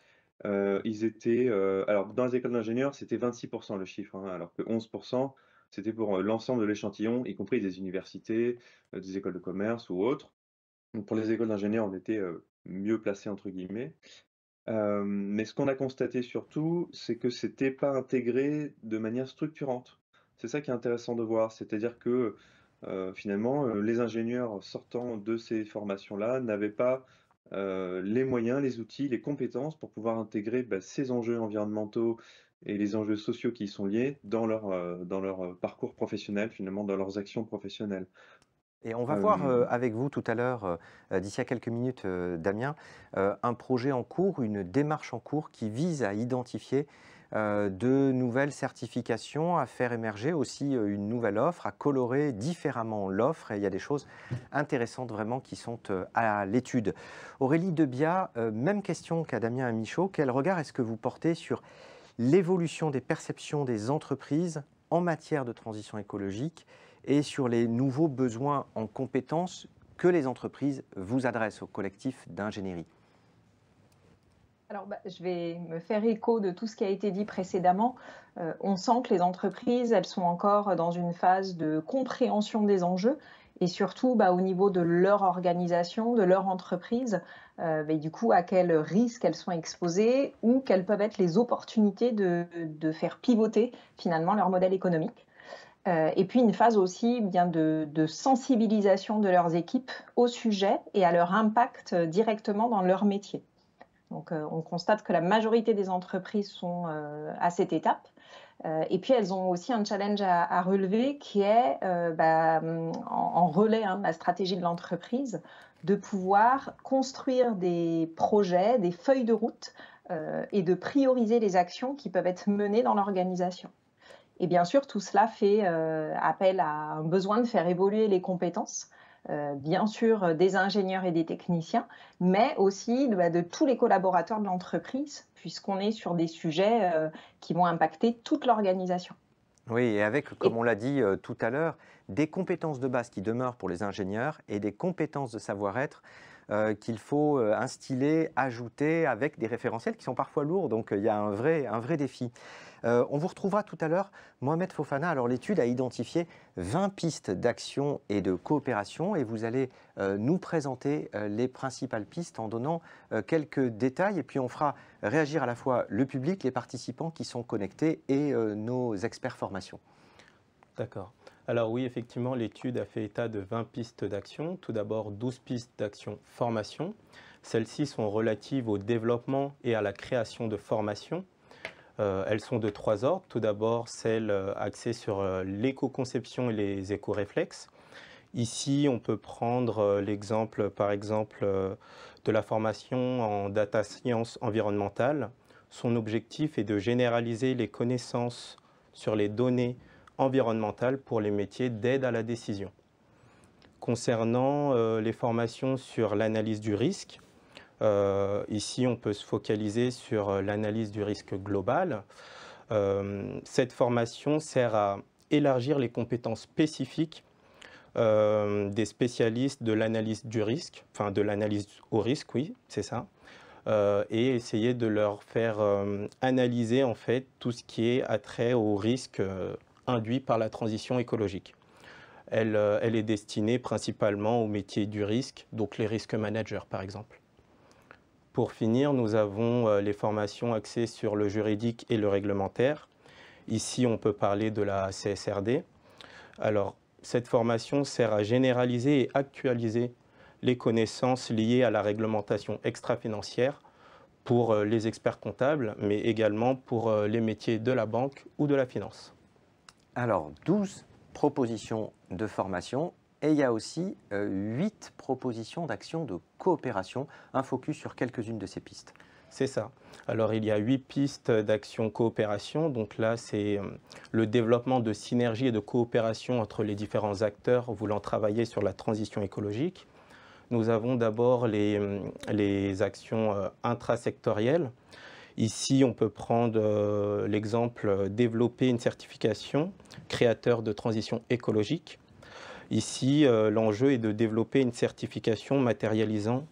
Ils étaient, alors dans les écoles d'ingénieurs, c'était 26% le chiffre, hein, alors que 11%, c'était pour l'ensemble de l'échantillon, y compris des universités, des écoles de commerce ou autres. Donc pour les écoles d'ingénieurs, on était mieux placés, entre guillemets. Mais ce qu'on a constaté surtout, c'est que c'était pas intégré de manière structurante. C'est ça qui est intéressant de voir, c'est-à-dire que finalement, les ingénieurs sortant de ces formations-là n'avaient pas les moyens, les outils, les compétences pour pouvoir intégrer ces enjeux environnementaux et les enjeux sociaux qui y sont liés dans leur parcours professionnel, finalement, dans leurs actions professionnelles. Et on va voir avec vous tout à l'heure, d'ici à quelques minutes, Damien, un projet en cours, une démarche en cours qui vise à identifier de nouvelles certifications, à faire émerger aussi une nouvelle offre, à colorer différemment l'offre. Et il y a des choses intéressantes vraiment qui sont à l'étude. Aurélie Debia, même question qu'à Damien Amichaud. Quel regard est-ce que vous portez sur l'évolution des perceptions des entreprises en matière de transition écologique et sur les nouveaux besoins en compétences que les entreprises vous adressent au collectif d'ingénierie? Alors, je vais me faire écho de tout ce qui a été dit précédemment. On sent que les entreprises, elles sont encore dans une phase de compréhension des enjeux et surtout au niveau de leur organisation, de leur entreprise, du coup à quels risques elles sont exposées ou quelles peuvent être les opportunités de faire pivoter finalement leur modèle économique. Et puis une phase aussi de sensibilisation de leurs équipes au sujet et à leur impact directement dans leur métier. Donc on constate que la majorité des entreprises sont à cette étape. Et puis elles ont aussi un challenge à relever qui est en relais de la stratégie de l'entreprise, de pouvoir construire des projets, des feuilles de route et de prioriser les actions qui peuvent être menées dans l'organisation. Et bien sûr, tout cela fait appel à un besoin de faire évoluer les compétences bien sûr des ingénieurs et des techniciens, mais aussi de tous les collaborateurs de l'entreprise, puisqu'on est sur des sujets qui vont impacter toute l'organisation. Oui, et avec, comme on l'a dit tout à l'heure, des compétences de base qui demeurent pour les ingénieurs et des compétences de savoir-être qu'il faut instiller, ajouter avec des référentiels qui sont parfois lourds. Donc il y a un vrai défi. On vous retrouvera tout à l'heure, Mohamed Fofana. Alors l'étude a identifié 20 pistes d'action et de coopération et vous allez nous présenter les principales pistes en donnant quelques détails et puis on fera réagir à la fois le public, les participants qui sont connectés et nos experts formation. D'accord. Alors oui, effectivement, l'étude a fait état de 20 pistes d'action. Tout d'abord, 12 pistes d'action formation. Celles-ci sont relatives au développement et à la création de formations. Elles sont de 3 ordres. Tout d'abord, celles axées sur l'éco-conception et les éco-réflexes. Ici, on peut prendre l'exemple, par exemple, de la formation en data science environnementale. Son objectif est de généraliser les connaissances sur les données environnementales pour les métiers d'aide à la décision. Concernant les formations sur l'analyse du risque, ici on peut se focaliser sur l'analyse du risque global. Cette formation sert à élargir les compétences spécifiques des spécialistes de l'analyse du risque, enfin de l'analyse au risque, oui, c'est ça, et essayer de leur faire analyser en fait tout ce qui est attrait au risque induit par la transition écologique. Elle est destinée principalement aux métiers du risque, donc les risques managers par exemple. Pour finir, nous avons les formations axées sur le juridique et le réglementaire. Ici, on peut parler de la CSRD. Alors, cette formation sert à généraliser et actualiser les connaissances liées à la réglementation extra-financière pour les experts comptables, mais également pour les métiers de la banque ou de la finance. Alors, 12 propositions de formation et il y a aussi 8 propositions d'action de coopération. Un focus sur quelques-unes de ces pistes. C'est ça. Alors, il y a 8 pistes d'action coopération. Donc là, c'est le développement de synergie et de coopération entre les différents acteurs voulant travailler sur la transition écologique. Nous avons d'abord les actions intrasectorielles. Ici, on peut prendre l'exemple développer une certification créateur de transition écologique. Ici, l'enjeu est de développer une certification matérialisant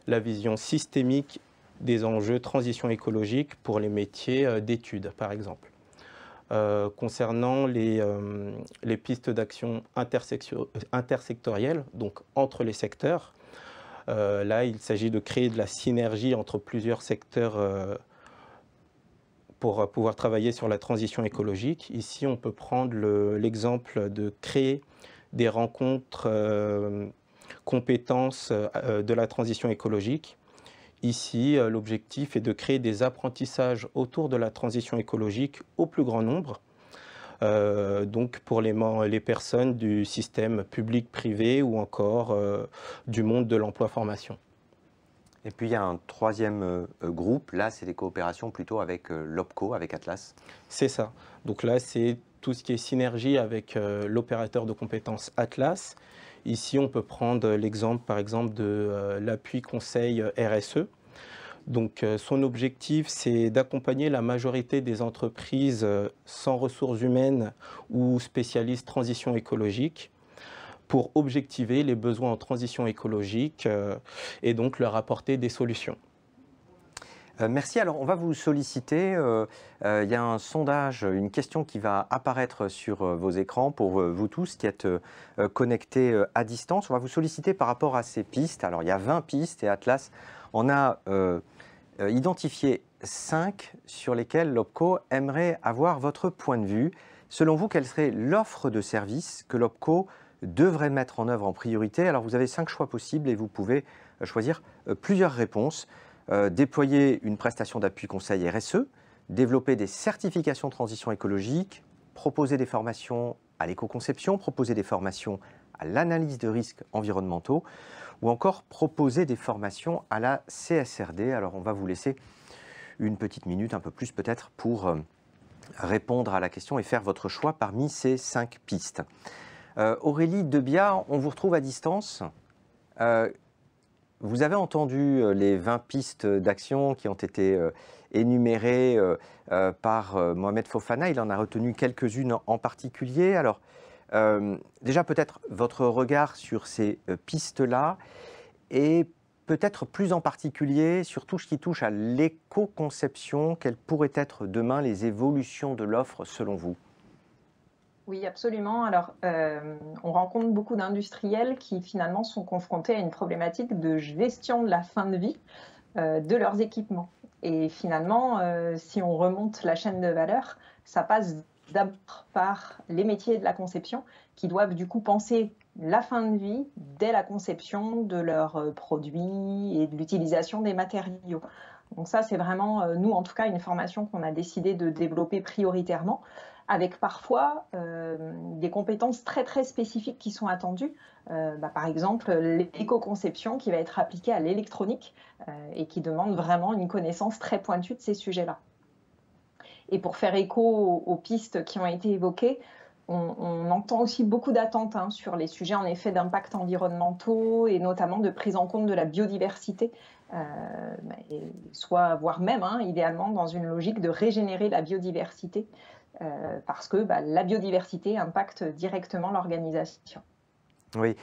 la vision systémique des enjeux transition écologique pour les métiers d'études, par exemple. Concernant les pistes d'action intersectorielles, donc entre les secteurs, là, il s'agit de créer de la synergie entre plusieurs secteurs pour pouvoir travailler sur la transition écologique. Ici, on peut prendre l'exemple de créer des rencontres compétences de la transition écologique. Ici, l'objectif est de créer des apprentissages autour de la transition écologique au plus grand nombre, donc pour les personnes du système public-privé ou encore du monde de l'emploi-formation. Et puis il y a un troisième groupe, là c'est des coopérations plutôt avec l'OPCO, avec Atlas. C'est ça. Donc là c'est tout ce qui est synergie avec l'opérateur de compétences Atlas. Ici on peut prendre l'exemple par exemple de l'appui conseil RSE. Donc son objectif c'est d'accompagner la majorité des entreprises sans ressources humaines ou spécialistes transition écologique pour objectiver les besoins en transition écologique et donc leur apporter des solutions. Merci. Alors, on va vous solliciter. Il y a un sondage, une question qui va apparaître sur vos écrans pour vous tous qui êtes connectés à distance. On va vous solliciter par rapport à ces pistes. Alors, il y a 20 pistes et Atlas en a identifié 5 sur lesquelles l'OPCO aimerait avoir votre point de vue. Selon vous, quelle serait l'offre de service que l'OPCO devrait mettre en œuvre en priorité? Alors vous avez 5 choix possibles et vous pouvez choisir plusieurs réponses. Déployer une prestation d'appui conseil RSE, développer des certifications de transition écologique, proposer des formations à l'éco-conception, proposer des formations à l'analyse de risques environnementaux ou encore proposer des formations à la CSRD. Alors on va vous laisser une petite minute, un peu plus peut-être, pour répondre à la question et faire votre choix parmi ces 5 pistes. Aurélie Debiat, on vous retrouve à distance. Vous avez entendu les 20 pistes d'action qui ont été énumérées par Mohamed Fofana. Il en a retenu quelques-unes en particulier. Alors, déjà peut-être votre regard sur ces pistes-là et peut-être plus en particulier sur tout ce qui touche à l'éco-conception. Quelles pourraient être demain les évolutions de l'offre selon vous ? Oui, absolument. Alors, on rencontre beaucoup d'industriels qui finalement sont confrontés à une problématique de gestion de la fin de vie de leurs équipements. Et finalement, si on remonte la chaîne de valeur, ça passe d'abord par les métiers de la conception qui doivent du coup penser la fin de vie dès la conception de leurs produits et de l'utilisation des matériaux. Donc ça, c'est vraiment, nous en tout cas, une formation qu'on a décidé de développer prioritairement, avec parfois des compétences très très spécifiques qui sont attendues. Par exemple, l'éco-conception qui va être appliquée à l'électronique et qui demande vraiment une connaissance très pointue de ces sujets-là. Et pour faire écho aux pistes qui ont été évoquées, on entend aussi beaucoup d'attentes sur les sujets en effet d'impact environnementaux et notamment de prise en compte de la biodiversité, voire même idéalement dans une logique de régénérer la biodiversité parce que la biodiversité impacte directement l'organisation. Oui,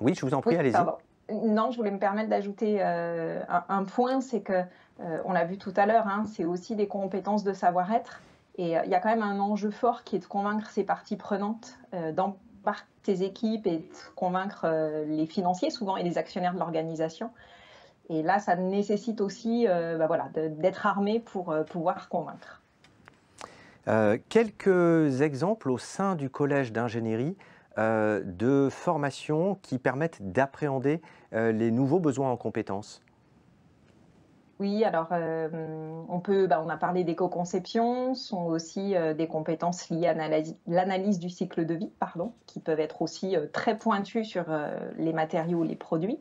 Oui, je vous en prie, allez-y. Non, je voulais me permettre d'ajouter un point, c'est que, on l'a vu tout à l'heure, c'est aussi des compétences de savoir-être. Et il y a quand même un enjeu fort qui est de convaincre ces parties prenantes, d'embarquer ces équipes et de convaincre les financiers souvent et les actionnaires de l'organisation. Et là, ça nécessite aussi d'être armé pour pouvoir convaincre. Quelques exemples au sein du collège d'ingénierie de formations qui permettent d'appréhender les nouveaux besoins en compétences. Oui, alors on a parlé d'éco-conception, sont aussi des compétences liées à l'analyse du cycle de vie, qui peuvent être aussi très pointues sur les matériaux, les produits.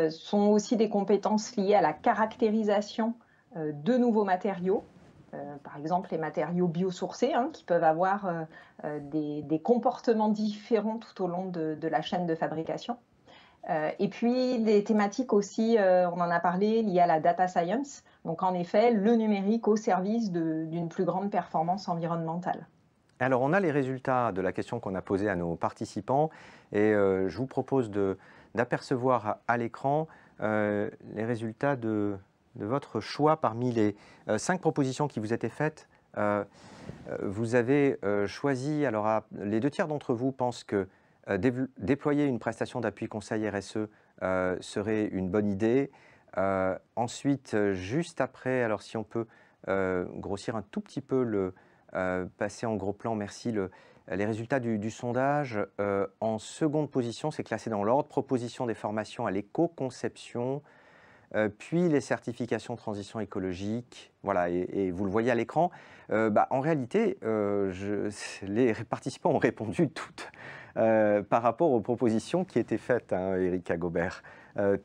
Sont aussi des compétences liées à la caractérisation de nouveaux matériaux, par exemple les matériaux biosourcés qui peuvent avoir des comportements différents tout au long de la chaîne de fabrication. Et puis des thématiques aussi, on en a parlé, liées à la data science, donc en effet le numérique au service d'une plus grande performance environnementale. Alors on a les résultats de la question qu'on a posée à nos participants et je vous propose d'apercevoir à l'écran les résultats de votre choix parmi les 5 propositions qui vous étaient faites. Vous avez choisi, alors les 2 tiers d'entre vous pensent que déployer une prestation d'appui conseil RSE serait une bonne idée. Ensuite, juste après, alors si on peut grossir un tout petit peu, passer en gros plan, merci, les résultats du sondage. En seconde position, c'est classé dans l'ordre, proposition des formations à l'éco-conception, puis les certifications transition écologique, voilà, et vous le voyez à l'écran. En réalité, les participants ont répondu toutes par rapport aux propositions qui étaient faites, Erika Gobert.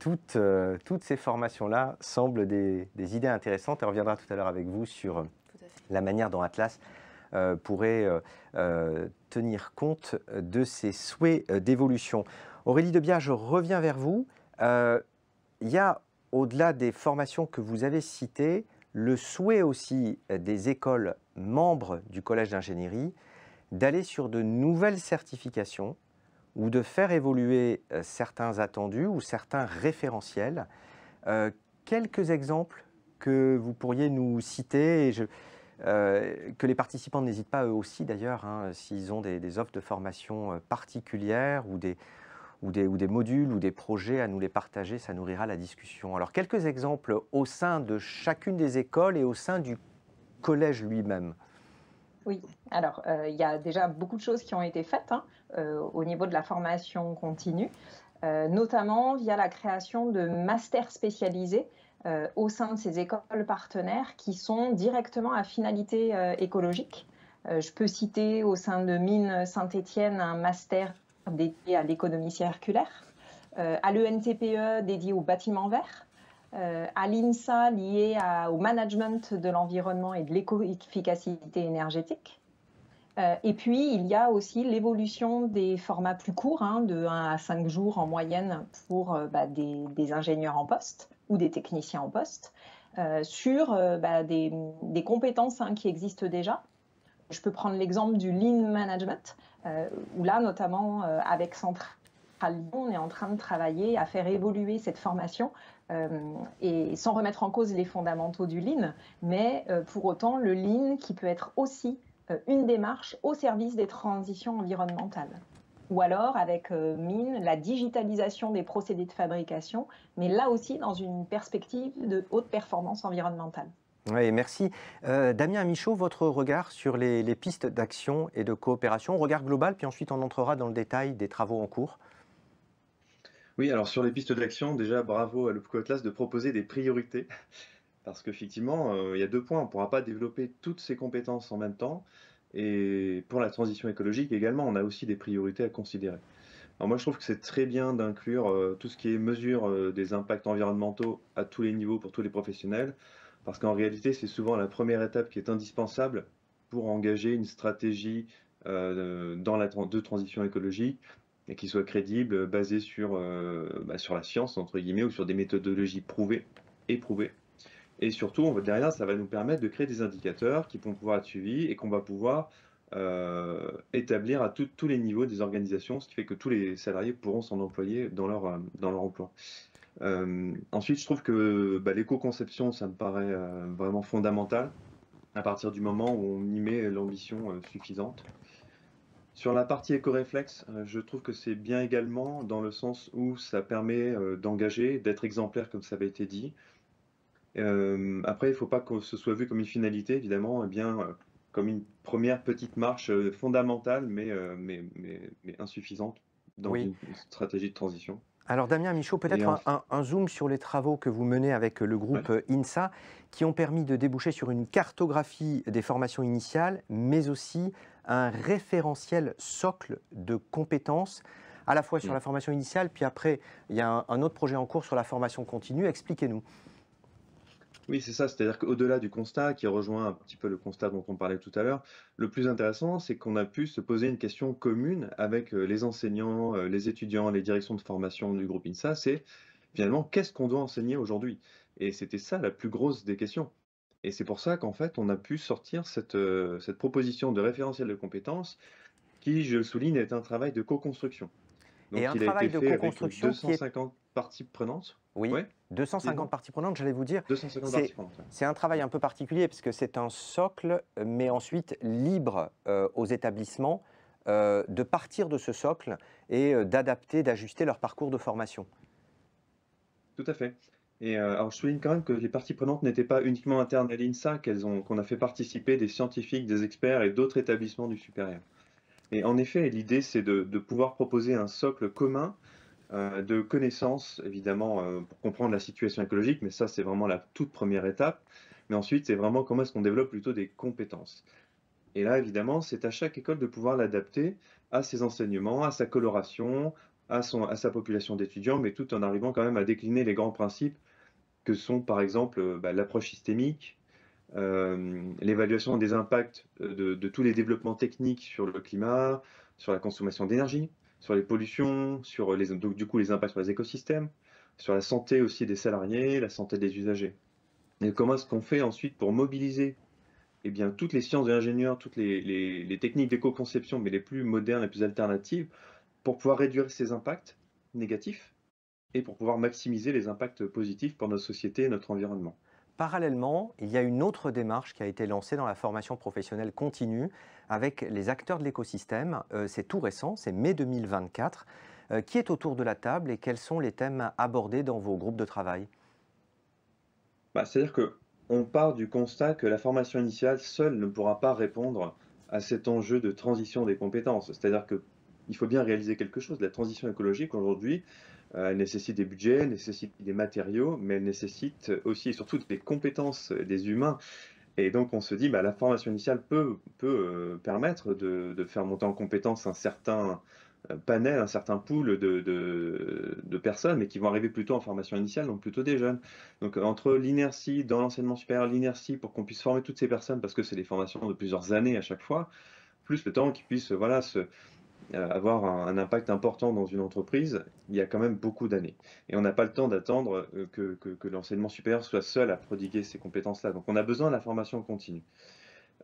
Toutes ces formations-là semblent des idées intéressantes. On reviendra tout à l'heure avec vous sur la manière dont Atlas pourrait tenir compte de ces souhaits d'évolution. Aurélie Debiat, je reviens vers vous. Il y a, au-delà des formations que vous avez citées, le souhait aussi des écoles membres du collège d'ingénierie d'aller sur de nouvelles certifications ou de faire évoluer certains attendus ou certains référentiels. Quelques exemples que vous pourriez nous citer, et que les participants n'hésitent pas eux aussi d'ailleurs, s'ils ont des offres de formation particulières ou des modules ou des projets à nous les partager, ça nourrira la discussion. Alors quelques exemples au sein de chacune des écoles et au sein du collège lui-même. Oui, alors il y a déjà beaucoup de choses qui ont été faites au niveau de la formation continue, notamment via la création de masters spécialisés au sein de ces écoles partenaires qui sont directement à finalité écologique. Je peux citer au sein de Mines Saint-Étienne un master dédié à l'économie circulaire, à l'ENTPE dédié au bâtiment vert, à l'INSA lié au management de l'environnement et de l'éco-efficacité énergétique, Et puis, il y a aussi l'évolution des formats plus courts, hein, de 1 à 5 jours en moyenne pour des ingénieurs en poste ou des techniciens en poste, sur des compétences qui existent déjà. Je peux prendre l'exemple du Lean Management, où là, notamment avec Centrale Lyon, on est en train de travailler à faire évoluer cette formation, et sans remettre en cause les fondamentaux du Lean, mais pour autant, le Lean qui peut être aussi une démarche au service des transitions environnementales. Ou alors avec Mine, la digitalisation des procédés de fabrication, mais là aussi dans une perspective de haute performance environnementale. Oui, merci. Damien Michaud, votre regard sur les pistes d'action et de coopération, regard global, puis ensuite on entrera dans le détail des travaux en cours. Oui, alors sur les pistes d'action, déjà bravo à l'OPCO Atlas de proposer des priorités, parce qu'effectivement, il y a 2 points, on ne pourra pas développer toutes ces compétences en même temps, et pour la transition écologique également, on a aussi des priorités à considérer. Alors moi, je trouve que c'est très bien d'inclure tout ce qui est mesure des impacts environnementaux à tous les niveaux pour tous les professionnels, parce qu'en réalité, c'est souvent la première étape qui est indispensable pour engager une stratégie de transition écologique et qui soit crédible, basée sur la science, entre guillemets, ou sur des méthodologies prouvées, éprouvées. Et surtout, derrière, ça va nous permettre de créer des indicateurs qui vont pouvoir être suivis et qu'on va pouvoir établir à tous les niveaux des organisations, ce qui fait que tous les salariés pourront s'en employer dans leur emploi. Ensuite, je trouve que l'éco-conception, ça me paraît vraiment fondamental à partir du moment où on y met l'ambition suffisante. Sur la partie éco-réflexe, je trouve que c'est bien également dans le sens où ça permet d'engager, d'être exemplaire comme ça avait été dit. Après, il ne faut pas que ce soit vu comme une finalité, évidemment, comme une première petite marche fondamentale, mais insuffisante dans une stratégie de transition. Alors Damien Michaud, peut-être un zoom sur les travaux que vous menez avec le groupe INSA, qui ont permis de déboucher sur une cartographie des formations initiales, mais aussi un référentiel socle de compétences, à la fois sur la formation initiale, puis après, il y a un autre projet en cours sur la formation continue. Expliquez-nous. Oui, c'est ça, c'est-à-dire qu'au-delà du constat, qui rejoint un petit peu le constat dont on parlait tout à l'heure, le plus intéressant, c'est qu'on a pu se poser une question commune avec les enseignants, les étudiants, les directions de formation du groupe INSA, c'est finalement qu'est-ce qu'on doit enseigner aujourd'hui? Et c'était ça la plus grosse des questions. Et c'est pour ça qu'en fait, on a pu sortir cette proposition de référentiel de compétences qui, je le souligne, est un travail de co-construction. Donc, et un il travail a été de fait avec co-construction 250 parties prenantes. Oui, ouais. 250 parties prenantes, j'allais vous dire. 250 parties prenantes. C'est un travail un peu particulier puisque c'est un socle, mais ensuite libre aux établissements de partir de ce socle et d'adapter, d'ajuster leur parcours de formation. Tout à fait. Et alors je souligne quand même que les parties prenantes n'étaient pas uniquement internes à l'INSA, qu'on a fait participer des scientifiques, des experts et d'autres établissements du supérieur. Et en effet, l'idée, c'est de pouvoir proposer un socle commun de connaissances, évidemment, pour comprendre la situation écologique, mais ça, c'est vraiment la toute première étape. Mais ensuite, c'est vraiment comment est-ce qu'on développe plutôt des compétences. Et là, évidemment, c'est à chaque école de pouvoir l'adapter à ses enseignements, à sa coloration, à sa population d'étudiants, mais tout en arrivant quand même à décliner les grands principes que sont, par exemple, l'approche systémique, l'évaluation des impacts de tous les développements techniques sur le climat, sur la consommation d'énergie, sur les pollutions, sur du coup les impacts sur les écosystèmes, sur la santé aussi des salariés, la santé des usagers. Et comment est-ce qu'on fait ensuite pour mobiliser toutes les sciences de l'ingénieur, toutes les techniques d'éco-conception, mais les plus modernes, les plus alternatives, pour pouvoir réduire ces impacts négatifs et pour pouvoir maximiser les impacts positifs pour notre société et notre environnement. Parallèlement, il y a une autre démarche qui a été lancée dans la formation professionnelle continue avec les acteurs de l'écosystème. C'est tout récent, c'est mai 2024. Qui est autour de la table et quels sont les thèmes abordés dans vos groupes de travail? C'est-à-dire qu'on part du constat que la formation initiale seule ne pourra pas répondre à cet enjeu de transition des compétences. C'est-à-dire qu'il faut bien réaliser quelque chose. La transition écologique aujourd'hui, elle nécessite des budgets, elle nécessite des matériaux, mais elle nécessite aussi et surtout des compétences des humains. Et donc on se dit, la formation initiale peut permettre de faire monter en compétence un certain panel, un certain pool de personnes, mais qui vont arriver plutôt en formation initiale, donc plutôt des jeunes. Donc entre l'inertie dans l'enseignement supérieur, l'inertie pour qu'on puisse former toutes ces personnes, parce que c'est des formations de plusieurs années à chaque fois, plus le temps qu'ils puissent voilà, avoir un impact important dans une entreprise, il y a quand même beaucoup d'années. Et on n'a pas le temps d'attendre que l'enseignement supérieur soit seul à prodiguer ces compétences-là. Donc on a besoin de la formation continue.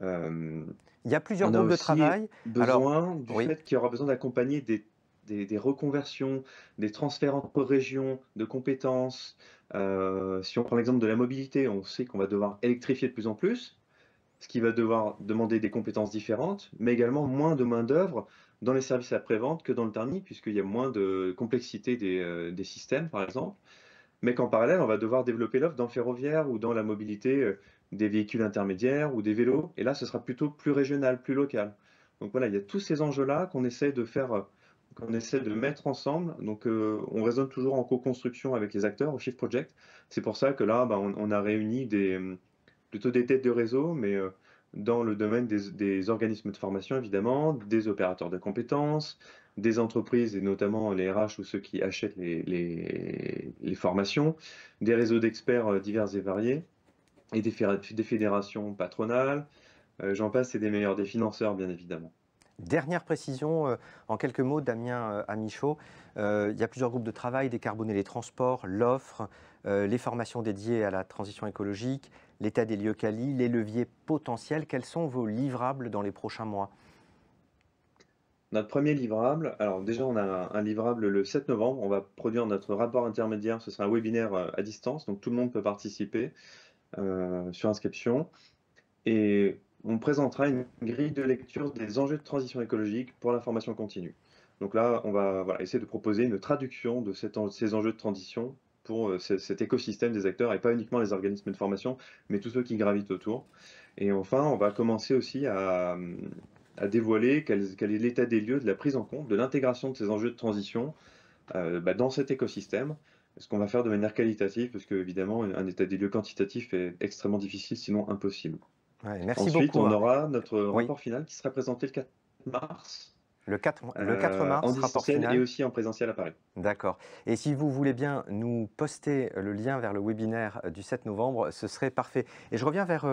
Il y a plusieurs On a groupes de aussi travail. Alors, besoin du oui. fait qu'il y aura besoin d'accompagner des reconversions, des transferts entre régions de compétences. Si on prend l'exemple de la mobilité, on sait qu'on va devoir électrifier de plus en plus, ce qui va devoir demander des compétences différentes, mais également moins de main-d'œuvre dans les services après-vente que dans le dernier, puisqu'il y a moins de complexité des systèmes, par exemple. Mais qu'en parallèle, on va devoir développer l'offre dans le ferroviaire ou dans la mobilité des véhicules intermédiaires ou des vélos. Et là, ce sera plutôt plus régional, plus local. Donc voilà, il y a tous ces enjeux-là qu'on essaie de faire, qu'on essaie de mettre ensemble. Donc on raisonne toujours en co-construction avec les acteurs au Shift Project. C'est pour ça que là, on a réuni plutôt des têtes de réseau, mais dans le domaine des organismes de formation, évidemment, des opérateurs de compétences, des entreprises, et notamment les RH ou ceux qui achètent les formations, des réseaux d'experts divers et variés, et des fédérations patronales, j'en passe, et des meilleurs, des financeurs, bien évidemment. Dernière précision, en quelques mots, Damien Amichaud, il y a plusieurs groupes de travail, décarboner les transports, l'offre, les formations dédiées à la transition écologique, l'état des lieux quali, les leviers potentiels. Quels sont vos livrables dans les prochains mois? Notre premier livrable, alors déjà on a un livrable le 7 novembre, on va produire notre rapport intermédiaire, ce sera un webinaire à distance, donc tout le monde peut participer sur inscription. Et on présentera une grille de lecture des enjeux de transition écologique pour la formation continue. Donc là, on va essayer de proposer une traduction de ces enjeux de transition pour cet écosystème des acteurs, et pas uniquement les organismes de formation, mais tous ceux qui gravitent autour. Et enfin, on va commencer aussi à dévoiler quel est l'état des lieux de la prise en compte, de l'intégration de ces enjeux de transition dans cet écosystème. Ce qu'on va faire de manière qualitative, parce qu'évidemment, un état des lieux quantitatif est extrêmement difficile, sinon impossible. Ouais, merci Ensuite, beaucoup. on aura notre Oui. rapport final qui sera présenté le 4 mars. Le 4 mars, en rapport distanciel final. et aussi en présentiel à Paris. D'accord. Et si vous voulez bien nous poster le lien vers le webinaire du 7 novembre, ce serait parfait. Et je reviens vers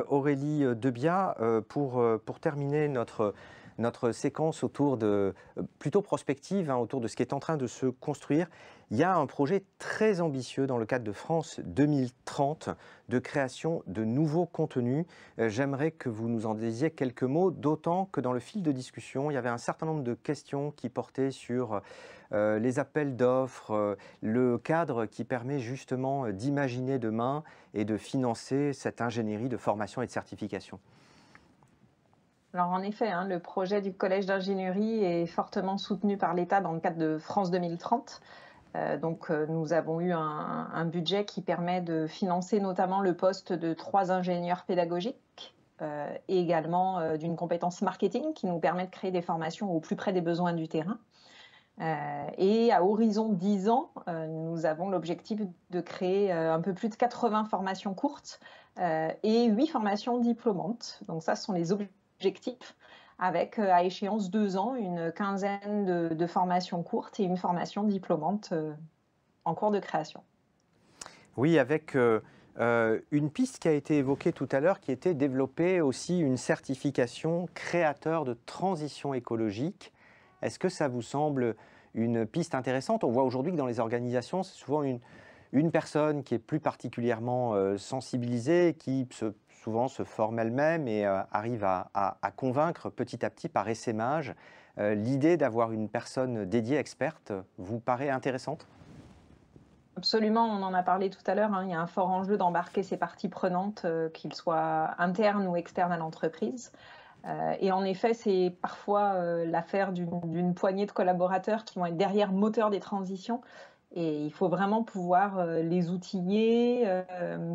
Aurélie Debia pour terminer notre séquence autour de, plutôt prospective, autour de ce qui est en train de se construire. Il y a un projet très ambitieux dans le cadre de France 2030 de création de nouveaux contenus. J'aimerais que vous nous en disiez quelques mots, d'autant que dans le fil de discussion, il y avait un certain nombre de questions qui portaient sur les appels d'offres, le cadre qui permet justement d'imaginer demain et de financer cette ingénierie de formation et de certification. Alors en effet, le projet du Collège d'ingénierie est fortement soutenu par l'État dans le cadre de France 2030. Nous avons eu un budget qui permet de financer notamment le poste de 3 ingénieurs pédagogiques et également d'une compétence marketing qui nous permet de créer des formations au plus près des besoins du terrain. Et à horizon 10 ans, nous avons l'objectif de créer un peu plus de 80 formations courtes et 8 formations diplômantes. Donc ça, ce sont les objectifs, avec à échéance 2 ans, une quinzaine de formations courtes et une formation diplômante en cours de création. Oui, avec une piste qui a été évoquée tout à l'heure, qui était développer aussi une certification créateur de transition écologique. Est-ce que ça vous semble une piste intéressante? On voit aujourd'hui que dans les organisations, c'est souvent une personne qui est plus particulièrement sensibilisée, qui souvent se forme elle-même et arrive à convaincre petit à petit par essaimage. L'idée d'avoir une personne dédiée, experte, vous paraît intéressante? Absolument, on en a parlé tout à l'heure. Il y a un fort enjeu d'embarquer ces parties prenantes, qu'ils soient internes ou externes à l'entreprise. Et en effet, c'est parfois l'affaire d'une poignée de collaborateurs qui vont être derrière moteur des transitions. Et il faut vraiment pouvoir les outiller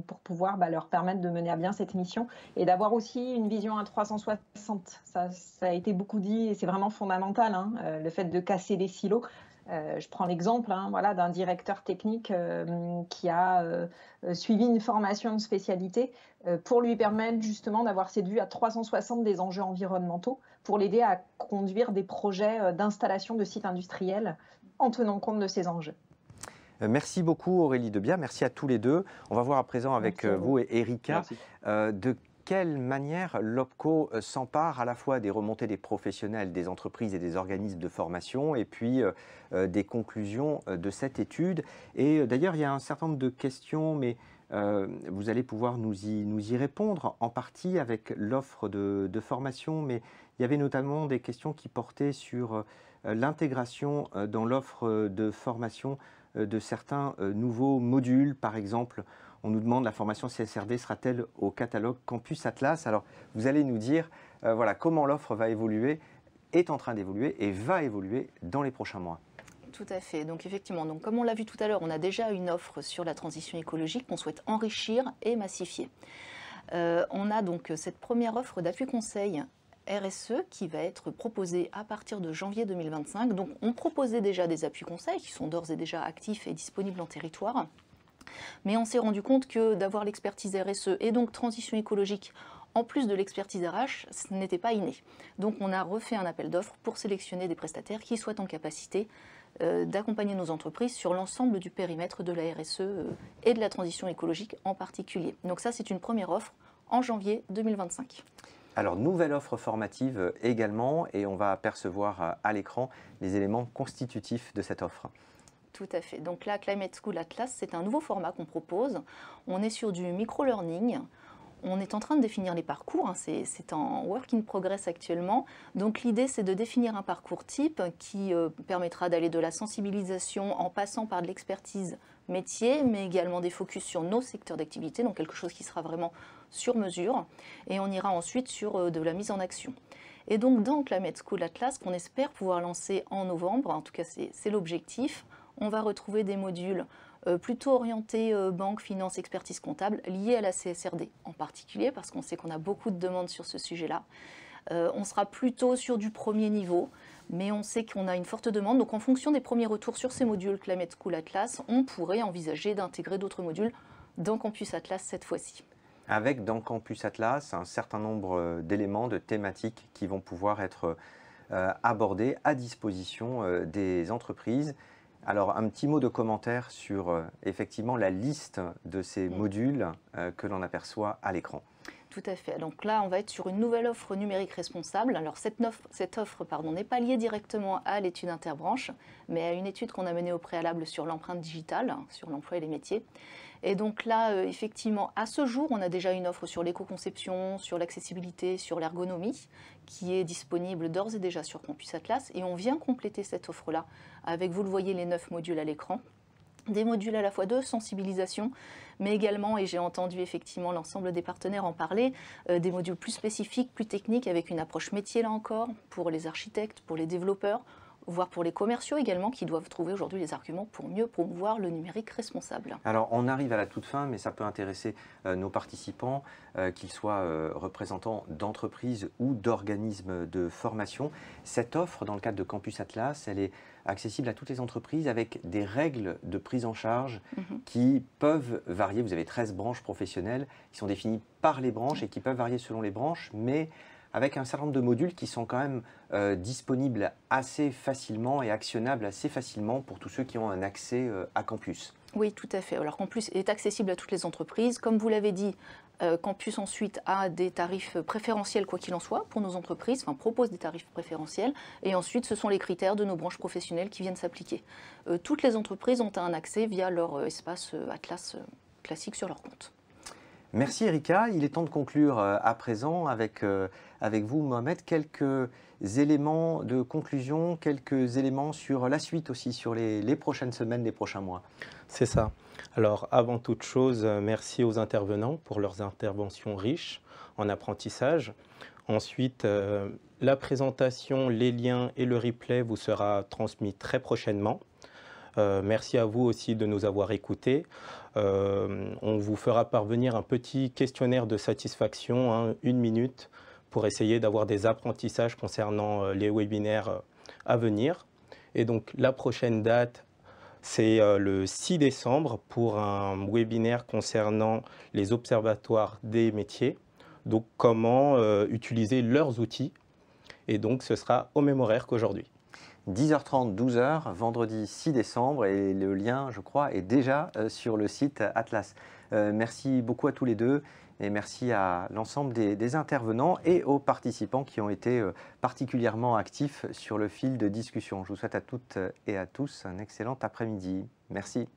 pour pouvoir leur permettre de mener à bien cette mission et d'avoir aussi une vision à 360. Ça a été beaucoup dit et c'est vraiment fondamental, le fait de casser les silos. Je prends l'exemple d'un directeur technique qui a suivi une formation de spécialité pour lui permettre justement d'avoir cette vue à 360 des enjeux environnementaux pour l'aider à conduire des projets d'installation de sites industriels en tenant compte de ces enjeux. Merci beaucoup Aurélie Debia, merci à tous les deux. On va voir à présent avec vous et Erika de quelle manière l'OPCO s'empare à la fois des remontées des professionnels, des entreprises et des organismes de formation, et puis des conclusions de cette étude. Et d'ailleurs, il y a un certain nombre de questions, mais vous allez pouvoir nous y répondre, en partie avec l'offre de formation, mais il y avait notamment des questions qui portaient sur l'intégration dans l'offre de formation de certains nouveaux modules. Par exemple, on nous demande la formation CSRD sera-t-elle au catalogue Campus Atlas? Alors, vous allez nous dire voilà, comment l'offre va évoluer, est en train d'évoluer et va évoluer dans les prochains mois. Tout à fait. Donc effectivement, donc, comme on l'a vu tout à l'heure, on a déjà une offre sur la transition écologique qu'on souhaite enrichir et massifier. On a donc cette première offre d'appui conseil RSE qui va être proposée à partir de janvier 2025. Donc on proposait déjà des appuis conseils qui sont d'ores et déjà actifs et disponibles en territoire. Mais on s'est rendu compte que d'avoir l'expertise RSE et donc transition écologique en plus de l'expertise RH, ce n'était pas inné. Donc on a refait un appel d'offres pour sélectionner des prestataires qui soient en capacité d'accompagner nos entreprises sur l'ensemble du périmètre de la RSE et de la transition écologique en particulier. Donc ça, c'est une première offre en janvier 2025. Alors, nouvelle offre formative également, et on va apercevoir à l'écran les éléments constitutifs de cette offre. Tout à fait. Donc là, Climate School Atlas, c'est un nouveau format qu'on propose. On est sur du micro-learning. On est en train de définir les parcours, hein. C'est en work in progress actuellement. Donc l'idée, c'est de définir un parcours type qui permettra d'aller de la sensibilisation en passant par de l'expertise métier, mais également des focus sur nos secteurs d'activité, donc quelque chose qui sera vraiment sur mesure. Et on ira ensuite sur de la mise en action. Et donc dans Climate School Atlas, qu'on espère pouvoir lancer en novembre, en tout cas c'est l'objectif, on va retrouver des modules plutôt orientés banque, finance, expertise comptable, liés à la CSRD en particulier, parce qu'on sait qu'on a beaucoup de demandes sur ce sujet-là. On sera plutôt sur du premier niveau, mais on sait qu'on a une forte demande. Donc en fonction des premiers retours sur ces modules Climate School Atlas, on pourrait envisager d'intégrer d'autres modules dans Campus Atlas cette fois-ci. Avec dans Campus Atlas un certain nombre d'éléments, de thématiques qui vont pouvoir être abordés à disposition des entreprises. Alors, un petit mot de commentaire sur effectivement la liste de ces modules que l'on aperçoit à l'écran. Tout à fait. Donc là, on va être sur une nouvelle offre numérique responsable. Alors cette offre n'est pas liée directement à l'étude interbranche, mais à une étude qu'on a menée au préalable sur l'empreinte digitale, sur l'emploi et les métiers. Et donc là, effectivement, à ce jour, on a déjà une offre sur l'éco-conception, sur l'accessibilité, sur l'ergonomie, qui est disponible d'ores et déjà sur Campus Atlas. Et on vient compléter cette offre-là avec, vous le voyez, les 9 modules à l'écran. Des modules à la fois de sensibilisation, mais également, et j'ai entendu effectivement l'ensemble des partenaires en parler, des modules plus spécifiques, plus techniques, avec une approche métier là encore, pour les architectes, pour les développeurs, voire pour les commerciaux également, qui doivent trouver aujourd'hui les arguments pour mieux promouvoir le numérique responsable. Alors, on arrive à la toute fin, mais ça peut intéresser nos participants, qu'ils soient représentants d'entreprises ou d'organismes de formation. Cette offre, dans le cadre de Campus Atlas, elle est accessible à toutes les entreprises avec des règles de prise en charge qui peuvent varier. Vous avez 13 branches professionnelles qui sont définies par les branches et qui peuvent varier selon les branches, mais avec un certain nombre de modules qui sont quand même disponibles assez facilement et actionnables assez facilement pour tous ceux qui ont un accès à Campus. Oui, tout à fait. Alors Campus est accessible à toutes les entreprises. Comme vous l'avez dit, Campus ensuite a des tarifs préférentiels quoi qu'il en soit pour nos entreprises, enfin propose des tarifs préférentiels. Et ensuite, ce sont les critères de nos branches professionnelles qui viennent s'appliquer. Toutes les entreprises ont un accès via leur espace Atlas classique sur leur compte. Merci Erika. Il est temps de conclure à présent avec vous, Mohamed, quelques éléments de conclusion, quelques éléments sur la suite aussi, sur les prochaines semaines, les prochains mois. C'est ça. Alors, avant toute chose, merci aux intervenants pour leurs interventions riches en apprentissage. Ensuite, la présentation, les liens et le replay vous sera transmis très prochainement. Merci à vous aussi de nous avoir écoutés. On vous fera parvenir un petit questionnaire de satisfaction, hein, 1 minute, pour essayer d'avoir des apprentissages concernant les webinaires à venir. Et donc la prochaine date, c'est le 6 décembre pour un webinaire concernant les observatoires des métiers. Donc comment utiliser leurs outils. Et donc ce sera au même horaire qu'aujourd'hui. 10h30, 12h, vendredi 6 décembre, et le lien, je crois, est déjà sur le site Atlas. Merci beaucoup à tous les deux, Et merci à l'ensemble des intervenants et aux participants qui ont été particulièrement actifs sur le fil de discussion. Je vous souhaite à toutes et à tous un excellent après-midi. Merci.